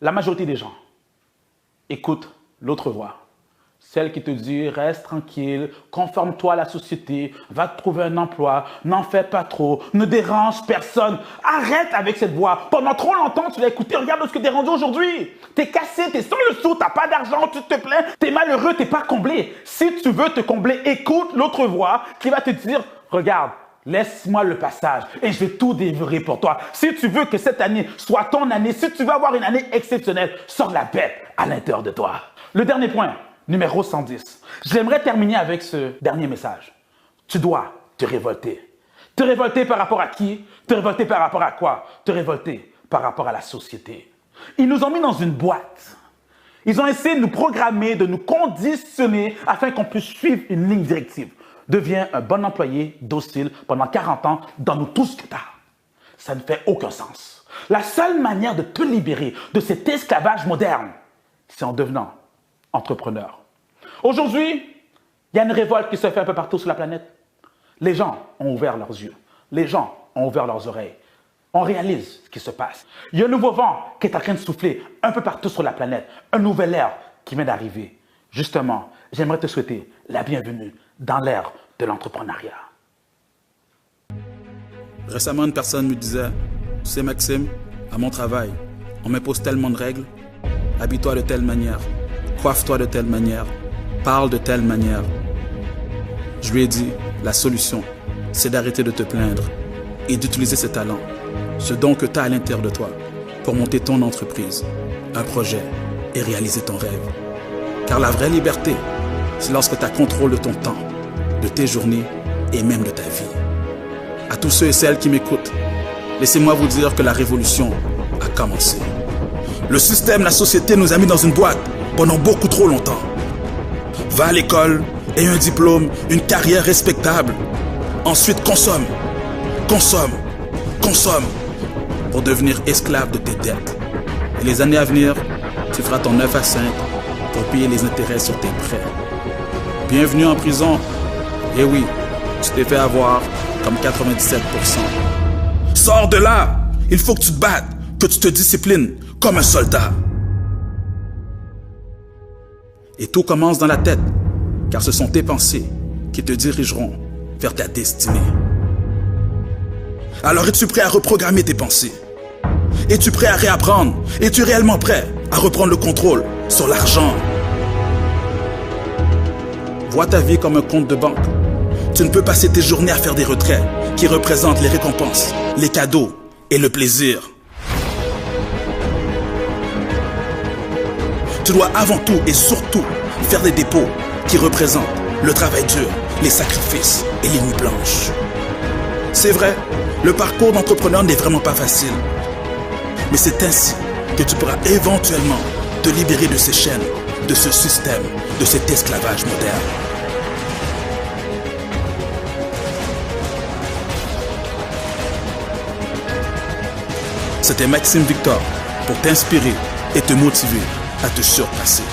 la majorité des gens écoutent l'autre voix. Celle qui te dit, reste tranquille, conforme-toi à la société, va te trouver un emploi, n'en fais pas trop, ne dérange personne. Arrête avec cette voix. Pendant trop longtemps, tu l'as écouté, regarde ce que tu es rendu aujourd'hui. Tu es cassé, tu es sans le sou, tu n'as pas d'argent, tu te plains, tu es malheureux, tu n'es pas comblé. Si tu veux te combler, écoute l'autre voix qui va te dire, regarde, laisse-moi le passage et je vais tout dévorer pour toi. Si tu veux que cette année soit ton année, si tu veux avoir une année exceptionnelle, sors la bête à l'intérieur de toi. Le dernier point. Numéro 110. J'aimerais terminer avec ce dernier message. Tu dois te révolter. Te révolter par rapport à qui? Te révolter par rapport à quoi? Te révolter par rapport à la société. Ils nous ont mis dans une boîte. Ils ont essayé de nous programmer, de nous conditionner afin qu'on puisse suivre une ligne directive. Deviens un bon employé, docile, pendant 40 ans, donne-nous tout ce que tu as. Ça ne fait aucun sens. La seule manière de te libérer de cet esclavage moderne, c'est en devenant entrepreneur. Aujourd'hui, il y a une révolte qui se fait un peu partout sur la planète. Les gens ont ouvert leurs yeux. Les gens ont ouvert leurs oreilles. On réalise ce qui se passe. Il y a un nouveau vent qui est en train de souffler un peu partout sur la planète. Un nouvel air qui vient d'arriver. Justement, j'aimerais te souhaiter la bienvenue dans l'ère de l'entrepreneuriat. Récemment, une personne me disait, tu sais Maxime, à mon travail, on m'impose tellement de règles. Habille-toi de telle manière. Coiffe-toi de telle manière, parle de telle manière. Je lui ai dit, la solution, c'est d'arrêter de te plaindre et d'utiliser ce talent, ce don que tu as à l'intérieur de toi, pour monter ton entreprise, un projet et réaliser ton rêve. Car la vraie liberté, c'est lorsque tu as contrôle de ton temps, de tes journées et même de ta vie. À tous ceux et celles qui m'écoutent, laissez-moi vous dire que la révolution a commencé. Le système, la société nous a mis dans une boîte pendant beaucoup trop longtemps. Va à l'école, aie un diplôme, une carrière respectable. Ensuite, consomme, consomme, consomme pour devenir esclave de tes dettes. Et les années à venir, tu feras ton 9 à 5 pour payer les intérêts sur tes prêts. Bienvenue en prison. Et oui, tu t'es fait avoir comme 97%. Sors de là! Il faut que tu te battes, que tu te disciplines comme un soldat. Et tout commence dans la tête, car ce sont tes pensées qui te dirigeront vers ta destinée. Alors es-tu prêt à reprogrammer tes pensées? Es-tu prêt à réapprendre? Es-tu réellement prêt à reprendre le contrôle sur l'argent? Vois ta vie comme un compte de banque. Tu ne peux passer tes journées à faire des retraits qui représentent les récompenses, les cadeaux et le plaisir. Tu dois avant tout et surtout faire des dépôts qui représentent le travail dur, les sacrifices et les nuits blanches. C'est vrai, le parcours d'entrepreneur n'est vraiment pas facile. Mais c'est ainsi que tu pourras éventuellement te libérer de ces chaînes, de ce système, de cet esclavage moderne. C'était Maxime Victor pour t'inspirer et te motiver à te surpasser.